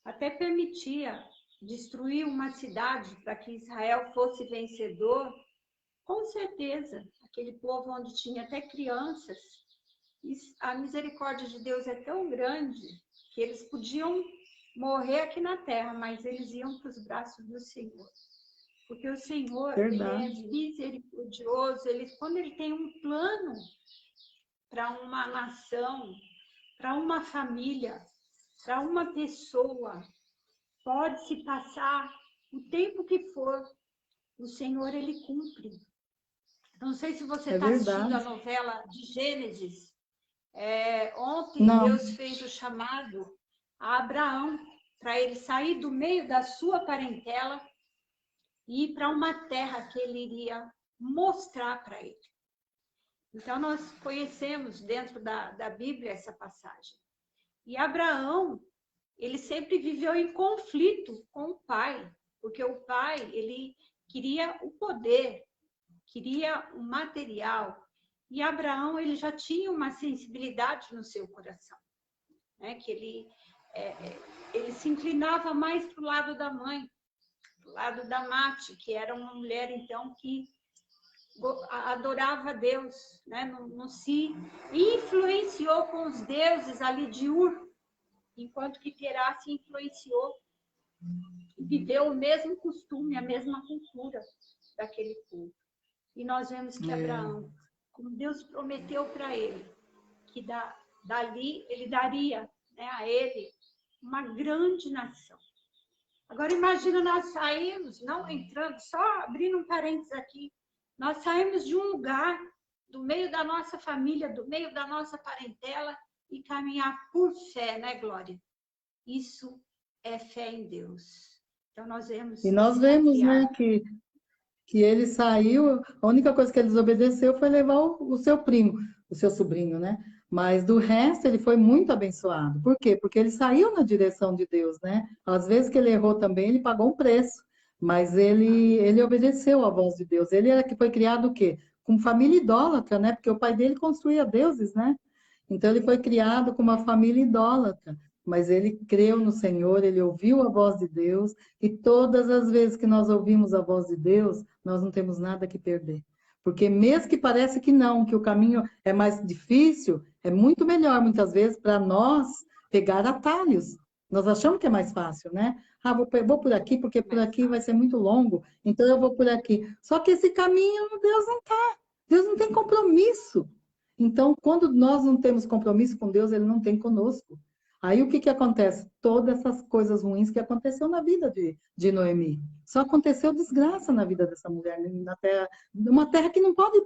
até permitia destruir uma cidade para que Israel fosse vencedor, com certeza, aquele povo onde tinha até crianças, a misericórdia de Deus é tão grande que eles podiam morrer aqui na terra, mas eles iam para os braços do Senhor. Porque o Senhor, Ele é misericordioso, quando Ele tem um plano para uma nação, para uma família, para uma pessoa, pode-se passar o tempo que for, o Senhor, Ele cumpre. Não sei se você está assistindo a novela de Gênesis. Ontem Deus fez o chamado a Abraão para ele sair do meio da sua parentela e ir para uma terra que ele iria mostrar para ele. Então, nós conhecemos dentro da Bíblia essa passagem. E Abraão, ele sempre viveu em conflito com o pai, porque o pai, ele queria o poder, queria o material, E Abraão, ele já tinha uma sensibilidade no seu coração, né? Que ele se inclinava mais para o lado da mãe, do lado da Mate, que era uma mulher, então, que adorava Deus, né? Não se influenciou com os deuses ali de Ur, enquanto que Terá se influenciou e viveu o mesmo costume, a mesma cultura daquele povo. E nós vemos que Abraão, como Deus prometeu para ele, que dali ele daria, né, a ele uma grande nação. Agora imagina nós saímos, não entrando, só abrindo um parênteses aqui, nós saímos de um lugar, do meio da nossa família, do meio da nossa parentela, e caminhar por fé, né, Glória? Isso é fé em Deus. Então nós vemos... E nós vemos, né, que ele saiu, a única coisa que ele desobedeceu foi levar o seu primo, o seu sobrinho, né? Mas do resto ele foi muito abençoado. Por quê? Porque ele saiu na direção de Deus, né? Às vezes que ele errou também, ele pagou um preço, mas ele obedeceu à voz de Deus. Ele era que foi criado o quê? Com família idólatra, né? Porque o pai dele construía deuses, né? Então ele foi criado com uma família idólatra. Mas ele creu no Senhor, ele ouviu a voz de Deus, e todas as vezes que nós ouvimos a voz de Deus, nós não temos nada que perder. Porque mesmo que parece que não, que o caminho é mais difícil, é muito melhor, muitas vezes, para nós pegar atalhos. Nós achamos que é mais fácil, né? Ah, vou por aqui, porque por aqui vai ser muito longo, então eu vou por aqui. Só que esse caminho, Deus não está. Deus não tem compromisso. Então, quando nós não temos compromisso com Deus, Ele não tem conosco. Aí o que acontece? Todas essas coisas ruins que aconteceu na vida de Noemi. Só aconteceu desgraça na vida dessa mulher, na terra, uma terra que não pode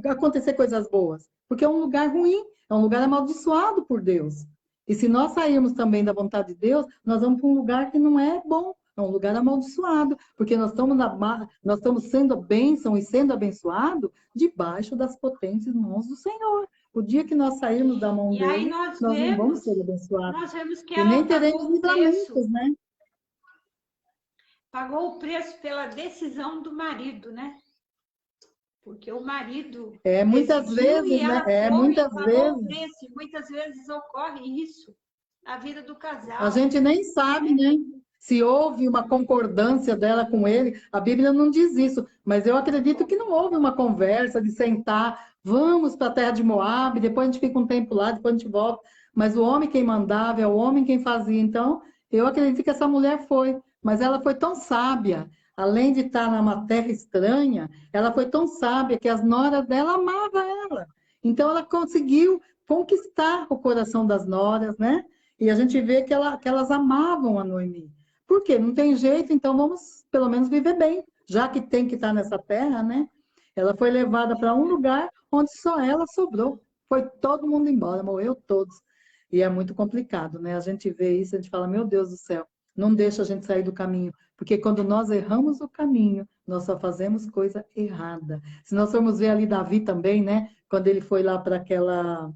acontecer coisas boas, porque é um lugar ruim, é um lugar amaldiçoado por Deus. E se nós sairmos também da vontade de Deus, nós vamos para um lugar que não é bom, é um lugar amaldiçoado, porque nós estamos sendo bênção e sendo abençoados debaixo das potentes mãos do Senhor. O dia que nós sairmos da mão dele, nós não vamos ser abençoados. Nós vemos que E nem ela teremos pagou o preço. livramentos, né? Pagou o preço pela decisão do marido, né? Porque o marido Muitas vezes, né? Muitas vezes. O preço, e muitas vezes ocorre isso na vida do casal. A gente nem sabe, né? Se houve uma concordância dela com ele, a Bíblia não diz isso, mas eu acredito que não houve uma conversa de sentar, vamos para a terra de Moabe, depois a gente fica um tempo lá, depois a gente volta. Mas o homem quem mandava, é o homem quem fazia. Então, eu acredito que essa mulher foi, mas ela foi tão sábia, além de estar numa terra estranha, ela foi tão sábia que as noras dela amavam ela. Então, ela conseguiu conquistar o coração das noras, né? E a gente vê que elas amavam a Noemi. Por quê? Não tem jeito, então vamos pelo menos viver bem, já que tem que estar nessa terra, né? Ela foi levada para um lugar onde só ela sobrou. Foi todo mundo embora, morreu todos. E é muito complicado, né? A gente vê isso, a gente fala, meu Deus do céu, não deixa a gente sair do caminho. Porque quando nós erramos o caminho, nós só fazemos coisa errada. Se nós formos ver ali Davi também, né? Quando ele foi lá para aquela...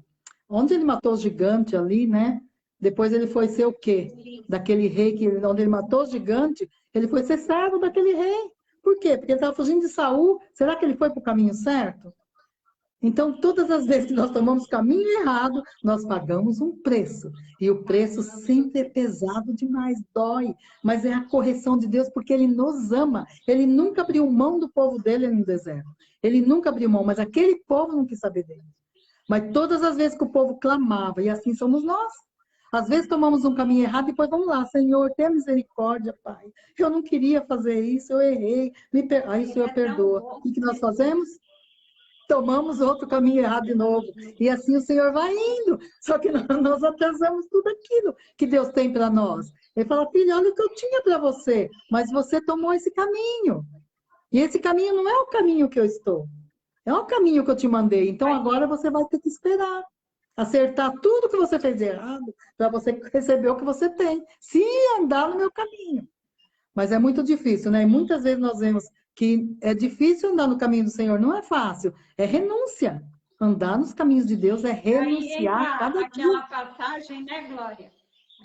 Onde ele matou o gigante ali, né? Depois ele foi ser o quê? Daquele rei onde ele matou o gigante, ele foi ser servo daquele rei. Por quê? Porque ele estava fugindo de Saul. Será que ele foi para o caminho certo? Então, todas as vezes que nós tomamos caminho errado, nós pagamos um preço. E o preço sempre é pesado demais, dói. Mas é a correção de Deus, porque Ele nos ama. Ele nunca abriu mão do povo dele no deserto. Ele nunca abriu mão, mas aquele povo não quis saber dele. Mas todas as vezes que o povo clamava, e assim somos nós. Às vezes tomamos um caminho errado e depois vamos lá, Senhor, tenha misericórdia, Pai. Eu não queria fazer isso, eu errei. Aí o Senhor perdoa. O que nós fazemos? Tomamos outro caminho errado de novo. E assim o Senhor vai indo. Só que nós atrasamos tudo aquilo que Deus tem para nós. Ele fala, filho, olha o que eu tinha para você, mas você tomou esse caminho. E esse caminho não é o caminho que eu estou. É o caminho que eu te mandei. Então agora você vai ter que esperar. Acertar tudo que você fez errado para você receber o que você tem. Se andar no meu caminho. Mas é muito difícil, né? E muitas vezes nós vemos que é difícil andar no caminho do Senhor. Não é fácil. É renúncia. Andar nos caminhos de Deus é renunciar cada dia. Aquela passagem, né, Glória?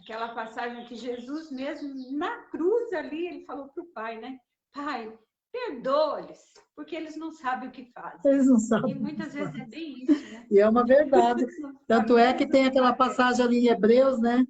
Aquela passagem que Jesus mesmo, na cruz ali, ele falou para o Pai, né? Pai, perdoa-lhes, porque eles não sabem o que fazem. Eles não E sabem. muitas vezes é bem isso, né? E é uma verdade. Tanto é que tem aquela passagem ali em Hebreus, né?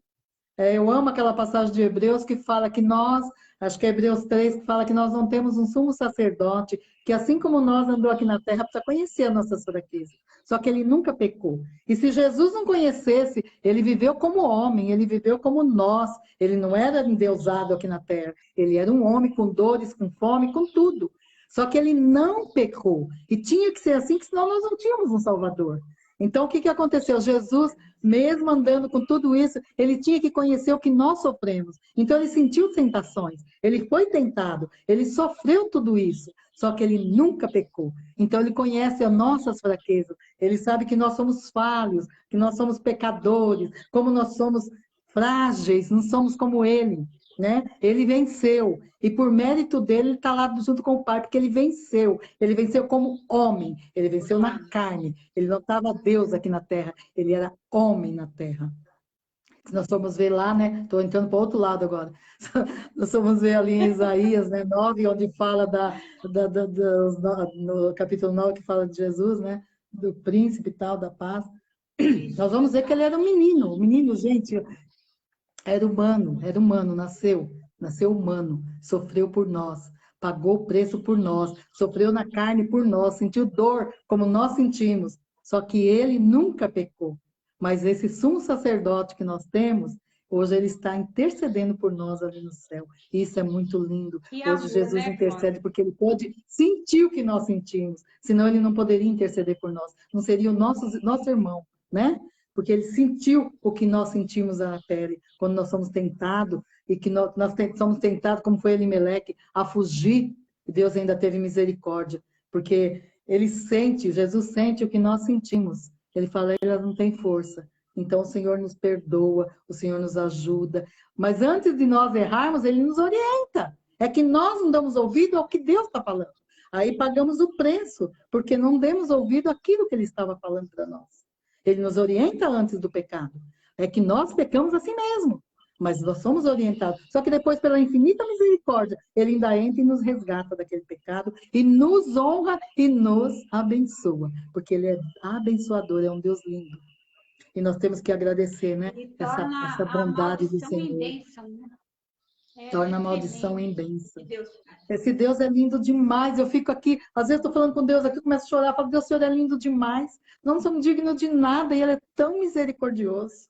Eu amo aquela passagem de Hebreus que fala que nós, acho que é Hebreus 3, que fala que nós não temos um sumo sacerdote, que assim como nós andou aqui na terra, precisa conhecer as nossas fraquezas. Só que ele nunca pecou. E se Jesus não conhecesse, ele viveu como homem, ele viveu como nós. Ele não era endeusado aqui na terra. Ele era um homem com dores, com fome, com tudo. Só que ele não pecou. E tinha que ser assim, que senão nós não tínhamos um Salvador. Então, o que que aconteceu? Jesus, mesmo andando com tudo isso, ele tinha que conhecer o que nós sofremos. Então, ele sentiu tentações, ele foi tentado, ele sofreu tudo isso, só que ele nunca pecou. Então, ele conhece as nossas fraquezas, ele sabe que nós somos falhos, que nós somos pecadores, como nós somos frágeis, não somos como ele. Né? Ele venceu, e por mérito dele, ele está lá junto com o Pai, porque ele venceu como homem, ele venceu na carne, ele não estava Deus aqui na terra, ele era homem na terra. Se nós formos ver lá, né? Estou entrando para o outro lado agora. Nós vamos ver ali em Isaías, né, 9, onde fala no capítulo 9, que fala de Jesus, né? Do príncipe e tal, da paz. Nós vamos ver que ele era um menino, gente, era humano, nasceu humano, sofreu por nós, pagou o preço por nós, sofreu na carne por nós, sentiu dor como nós sentimos, só que ele nunca pecou. Mas esse sumo sacerdote que nós temos, hoje ele está intercedendo por nós ali no céu. Isso é muito lindo. Hoje Jesus intercede porque ele pode sentir o que nós sentimos, senão ele não poderia interceder por nós. Não seria o nosso irmão, né? Porque ele sentiu o que nós sentimos na pele, quando nós somos tentados, e que nós somos tentados, como foi Elimeleque, a fugir, e Deus ainda teve misericórdia, porque Jesus sente o que nós sentimos. Ele fala, ela não tem força. Então o Senhor nos perdoa, o Senhor nos ajuda. Mas antes de nós errarmos, ele nos orienta. É que nós não damos ouvido ao que Deus está falando. Aí pagamos o preço, porque não demos ouvido àquilo que ele estava falando para nós. Ele nos orienta antes do pecado. É que nós pecamos assim mesmo, mas nós somos orientados. Só que depois, pela infinita misericórdia, ele ainda entra e nos resgata daquele pecado e nos honra e nos abençoa, porque ele é abençoador, é um Deus lindo. E nós temos que agradecer, né? Essa bondade do Senhor. Bênção, né? Torna a maldição em bênção. Esse Deus é lindo demais. Eu fico aqui, às vezes estou falando com Deus aqui, começo a chorar, falo, Deus, o Senhor é lindo demais. Não somos dignos de nada e Ele é tão misericordioso.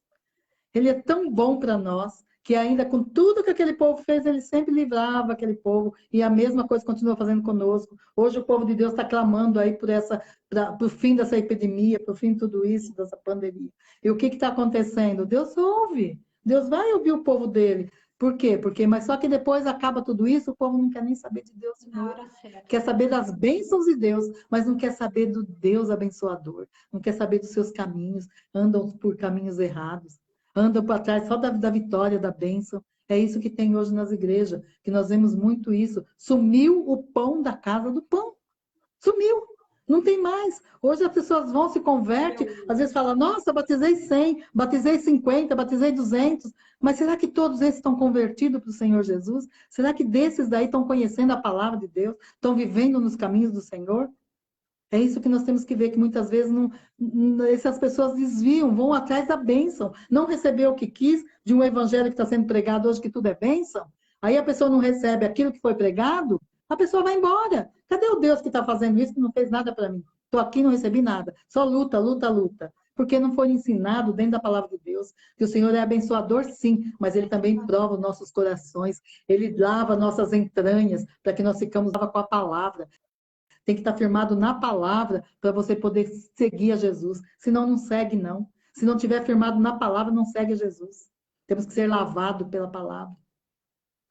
Ele é tão bom para nós, que ainda com tudo que aquele povo fez, Ele sempre livrava aquele povo. E a mesma coisa continua fazendo conosco. Hoje o povo de Deus está clamando aí por o fim dessa epidemia, por fim de tudo isso, dessa pandemia. E o que está acontecendo? Deus ouve. Deus vai ouvir o povo dele. Por quê? Mas só que depois acaba tudo isso, o povo não quer nem saber de Deus de novo. Quer saber das bênçãos de Deus, mas não quer saber do Deus abençoador. Não quer saber dos seus caminhos, andam por caminhos errados. Andam para trás só da vitória, da bênção. É isso que tem hoje nas igrejas, que nós vemos muito isso. Sumiu o pão da casa do pão. Sumiu. Não tem mais. Hoje as pessoas vão, se convertem, às vezes falam, nossa, batizei 100, batizei 50, batizei 200. Mas será que todos esses estão convertidos para o Senhor Jesus? Será que desses daí estão conhecendo a palavra de Deus? Estão vivendo nos caminhos do Senhor? É isso que nós temos que ver, que muitas vezes essas pessoas desviam, vão atrás da bênção. Não recebeu o que quis de um evangelho que está sendo pregado hoje, que tudo é bênção. Aí a pessoa não recebe aquilo que foi pregado, a pessoa vai embora. Cadê o Deus que está fazendo isso, que não fez nada para mim? Estou aqui, não recebi nada. Só luta, luta, luta. Porque não foi ensinado dentro da palavra de Deus que o Senhor é abençoador, sim, mas Ele também prova os nossos corações. Ele lava nossas entranhas para que nós ficamos com a palavra. Tem que estar firmado na palavra para você poder seguir a Jesus. Senão, não segue, não. Se não tiver firmado na palavra, não segue a Jesus. Temos que ser lavado pela palavra.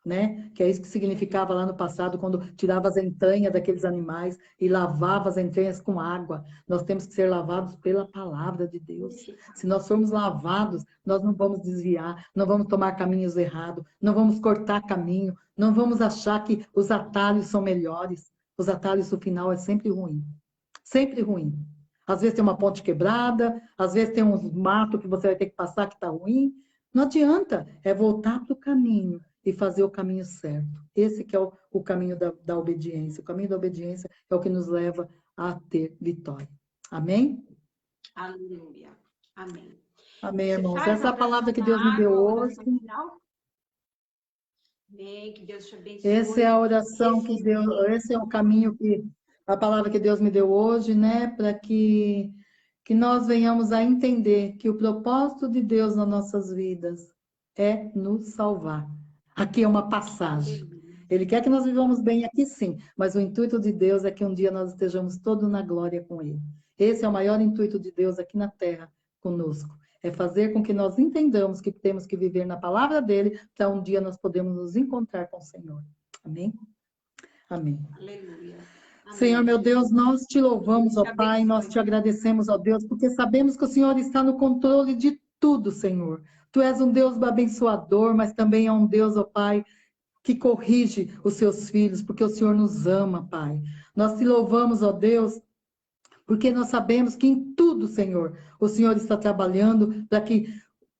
Né? Que é isso que significava lá no passado, quando tirava as entranhas daqueles animais e lavava as entranhas com água. Nós temos que ser lavados pela palavra de Deus. Se nós formos lavados, nós não vamos desviar, não vamos tomar caminhos errados, não vamos cortar caminho, não vamos achar que os atalhos são melhores. Os atalhos, no final, é sempre ruim. Sempre ruim. Às vezes tem uma ponte quebrada, às vezes tem uns matos que você vai ter que passar que está ruim. Não adianta, é voltar para o caminho e fazer o caminho certo. Esse que é o caminho da obediência. O caminho da obediência é o que nos leva a ter vitória. Amém? Aleluia. Amém. Amém, Você irmãos. faz Essa é a a palavra oração que da Deus me deu água, a hoje. oração final? Amém. Que Deus te Essa é abençoe. a oração que Deus, esse é o caminho a palavra que Deus me deu hoje, né? Para que nós venhamos a entender que o propósito de Deus nas nossas vidas é nos salvar. Aqui é uma passagem. Aleluia. Ele quer que nós vivamos bem aqui, sim, mas o intuito de Deus é que um dia nós estejamos todos na glória com Ele. Esse é o maior intuito de Deus aqui na terra conosco. É fazer com que nós entendamos que temos que viver na palavra dele, para um dia nós podemos nos encontrar com o Senhor. Amém? Amém. Aleluia. Senhor, Amém, meu Deus, Jesus. nós te louvamos, Deus ó te Pai, nós abençoe. te agradecemos, ó Deus, porque sabemos que o Senhor está no controle de tudo, Senhor. Tu és um Deus abençoador, mas também é um Deus, ó Pai, que corrige os seus filhos, porque o Senhor nos ama, Pai. Nós te louvamos, ó Deus, porque nós sabemos que em tudo, Senhor, o Senhor está trabalhando para que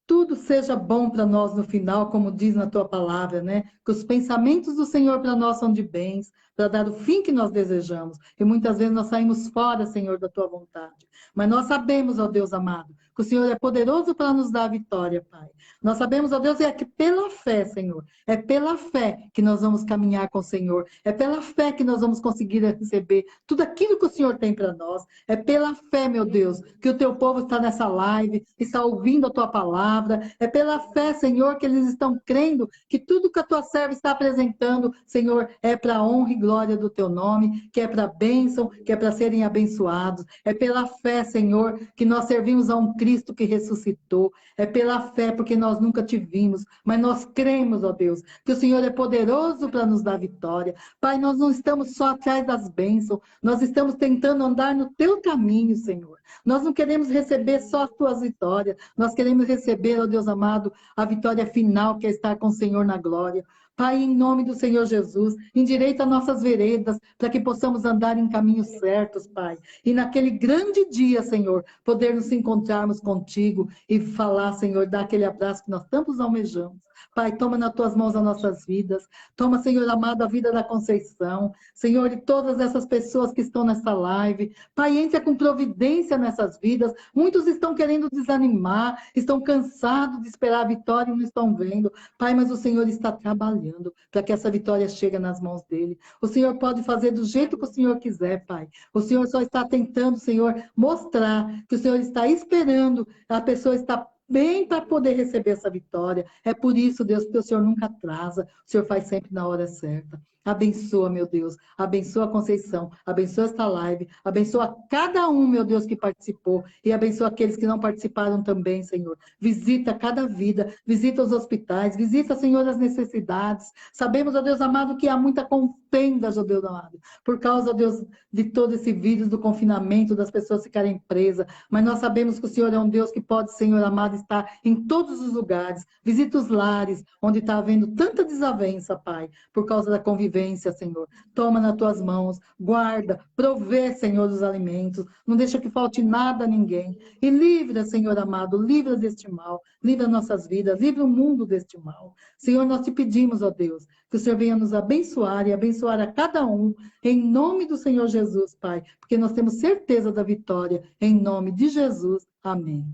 tudo seja bom para nós no final, como diz na tua palavra, né? Que os pensamentos do Senhor para nós são de bens, para dar o fim que nós desejamos. E muitas vezes nós saímos fora, Senhor, da tua vontade. Mas nós sabemos, ó Deus amado, que o Senhor é poderoso para nos dar a vitória, Pai. Nós sabemos, ó Deus, é que pela fé, Senhor, é pela fé que nós vamos caminhar com o Senhor. É pela fé que nós vamos conseguir receber tudo aquilo que o Senhor tem para nós. É pela fé, meu Deus, que o teu povo está nessa live, está ouvindo a tua palavra. É pela fé, Senhor, que eles estão crendo que tudo que a tua serva está apresentando, Senhor, é para a honra e glória do teu nome, que é para a bênção, que é para serem abençoados. É pela fé, Senhor, que nós servimos a um Cristo que ressuscitou. É pela fé, porque nós nunca te vimos, mas nós cremos, ó Deus, que o Senhor é poderoso para nos dar vitória. Pai, nós não estamos só atrás das bênçãos, nós estamos tentando andar no teu caminho, Senhor. Nós não queremos receber só as tuas vitórias, nós queremos receber, ó Deus amado, a vitória final, que é estar com o Senhor na glória. Pai, em nome do Senhor Jesus, endireita nossas veredas, para que possamos andar em caminhos certos, Pai. E naquele grande dia, Senhor, poder nos encontrarmos contigo e falar, Senhor, dar aquele abraço que nós tantos almejamos. Pai, toma nas tuas mãos as nossas vidas. Toma, Senhor amado, a vida da Conceição. Senhor, e todas essas pessoas que estão nessa live. Pai, entra com providência nessas vidas. Muitos estão querendo desanimar, estão cansados de esperar a vitória e não estão vendo. Pai, mas o Senhor está trabalhando para que essa vitória chegue nas mãos dele. O Senhor pode fazer do jeito que o Senhor quiser, Pai. O Senhor só está tentando, Senhor, mostrar que o Senhor está esperando, a pessoa está bem para poder receber essa vitória. É por isso, Deus, que o Senhor nunca atrasa, o Senhor faz sempre na hora certa. Abençoa, meu Deus, abençoa a Conceição, abençoa esta live, abençoa cada um, meu Deus, que participou, e abençoa aqueles que não participaram também, Senhor. Visita cada vida, visita os hospitais, visita, Senhor, as necessidades. Sabemos, ó Deus amado, que há muita contenda, ó Deus amado, por causa, ó Deus, de todo esse vírus do confinamento, das pessoas ficarem presas, mas nós sabemos que o Senhor é um Deus que pode, Senhor amado, estar em todos os lugares. Visita os lares, onde está havendo tanta desavença, Pai, por causa da convivência, Senhor. Toma nas tuas mãos, guarda, provê, Senhor, os alimentos, não deixa que falte nada a ninguém. E livra, Senhor amado, livra deste mal, livra nossas vidas, livra o mundo deste mal. Senhor, nós te pedimos, ó Deus, que o Senhor venha nos abençoar e abençoar a cada um, em nome do Senhor Jesus, Pai, porque nós temos certeza da vitória, em nome de Jesus. Amém.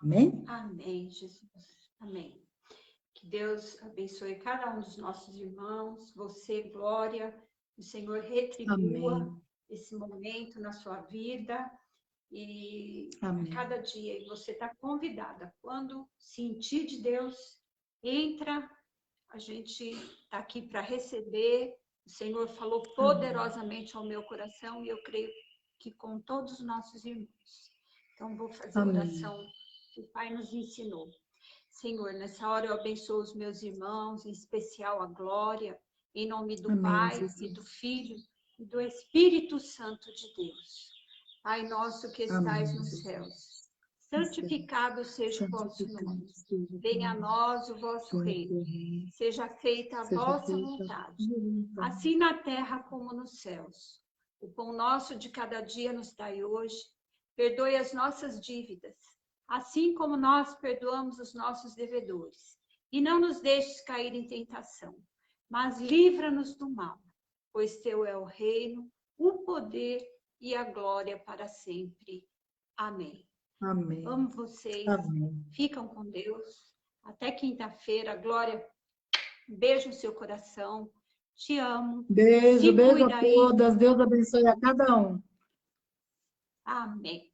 Amém? Amém, Jesus. Amém. Que Deus abençoe cada um dos nossos irmãos, você, Glória, que o Senhor retribua Amém. esse momento na sua vida e Amém. a cada dia você está convidada. Quando sentir de Deus, entra, a gente está aqui para receber. O Senhor falou poderosamente ao meu coração e eu creio que com todos os nossos irmãos. Então, vou fazer a oração que o Pai nos ensinou. Senhor, nessa hora eu abençoo os meus irmãos, em especial a Glória, em nome do Amém, Pai Jesus. e do Filho e do Espírito Santo de Deus. Pai nosso que estais Amém, nos Jesus. céus, santificado seja o vosso nome. Santificado seja o teu Venha a nome. nós o vosso Venha o reino. teu reino. Seja feita a Seja vossa feita a vontade, tua vontade. assim na terra como nos céus. O pão nosso de cada dia nos dai hoje. Perdoe as nossas dívidas, assim como nós perdoamos os nossos devedores. E não nos deixes cair em tentação, mas livra-nos do mal, pois teu é o reino, o poder e a glória para sempre. Amém. Amém. Amo vocês. Amém. Ficam com Deus. Até quinta-feira. Glória, beijo no seu coração. Te amo. Beijo, Se beijo cuida a aí. todas. Deus abençoe a cada um. Amém.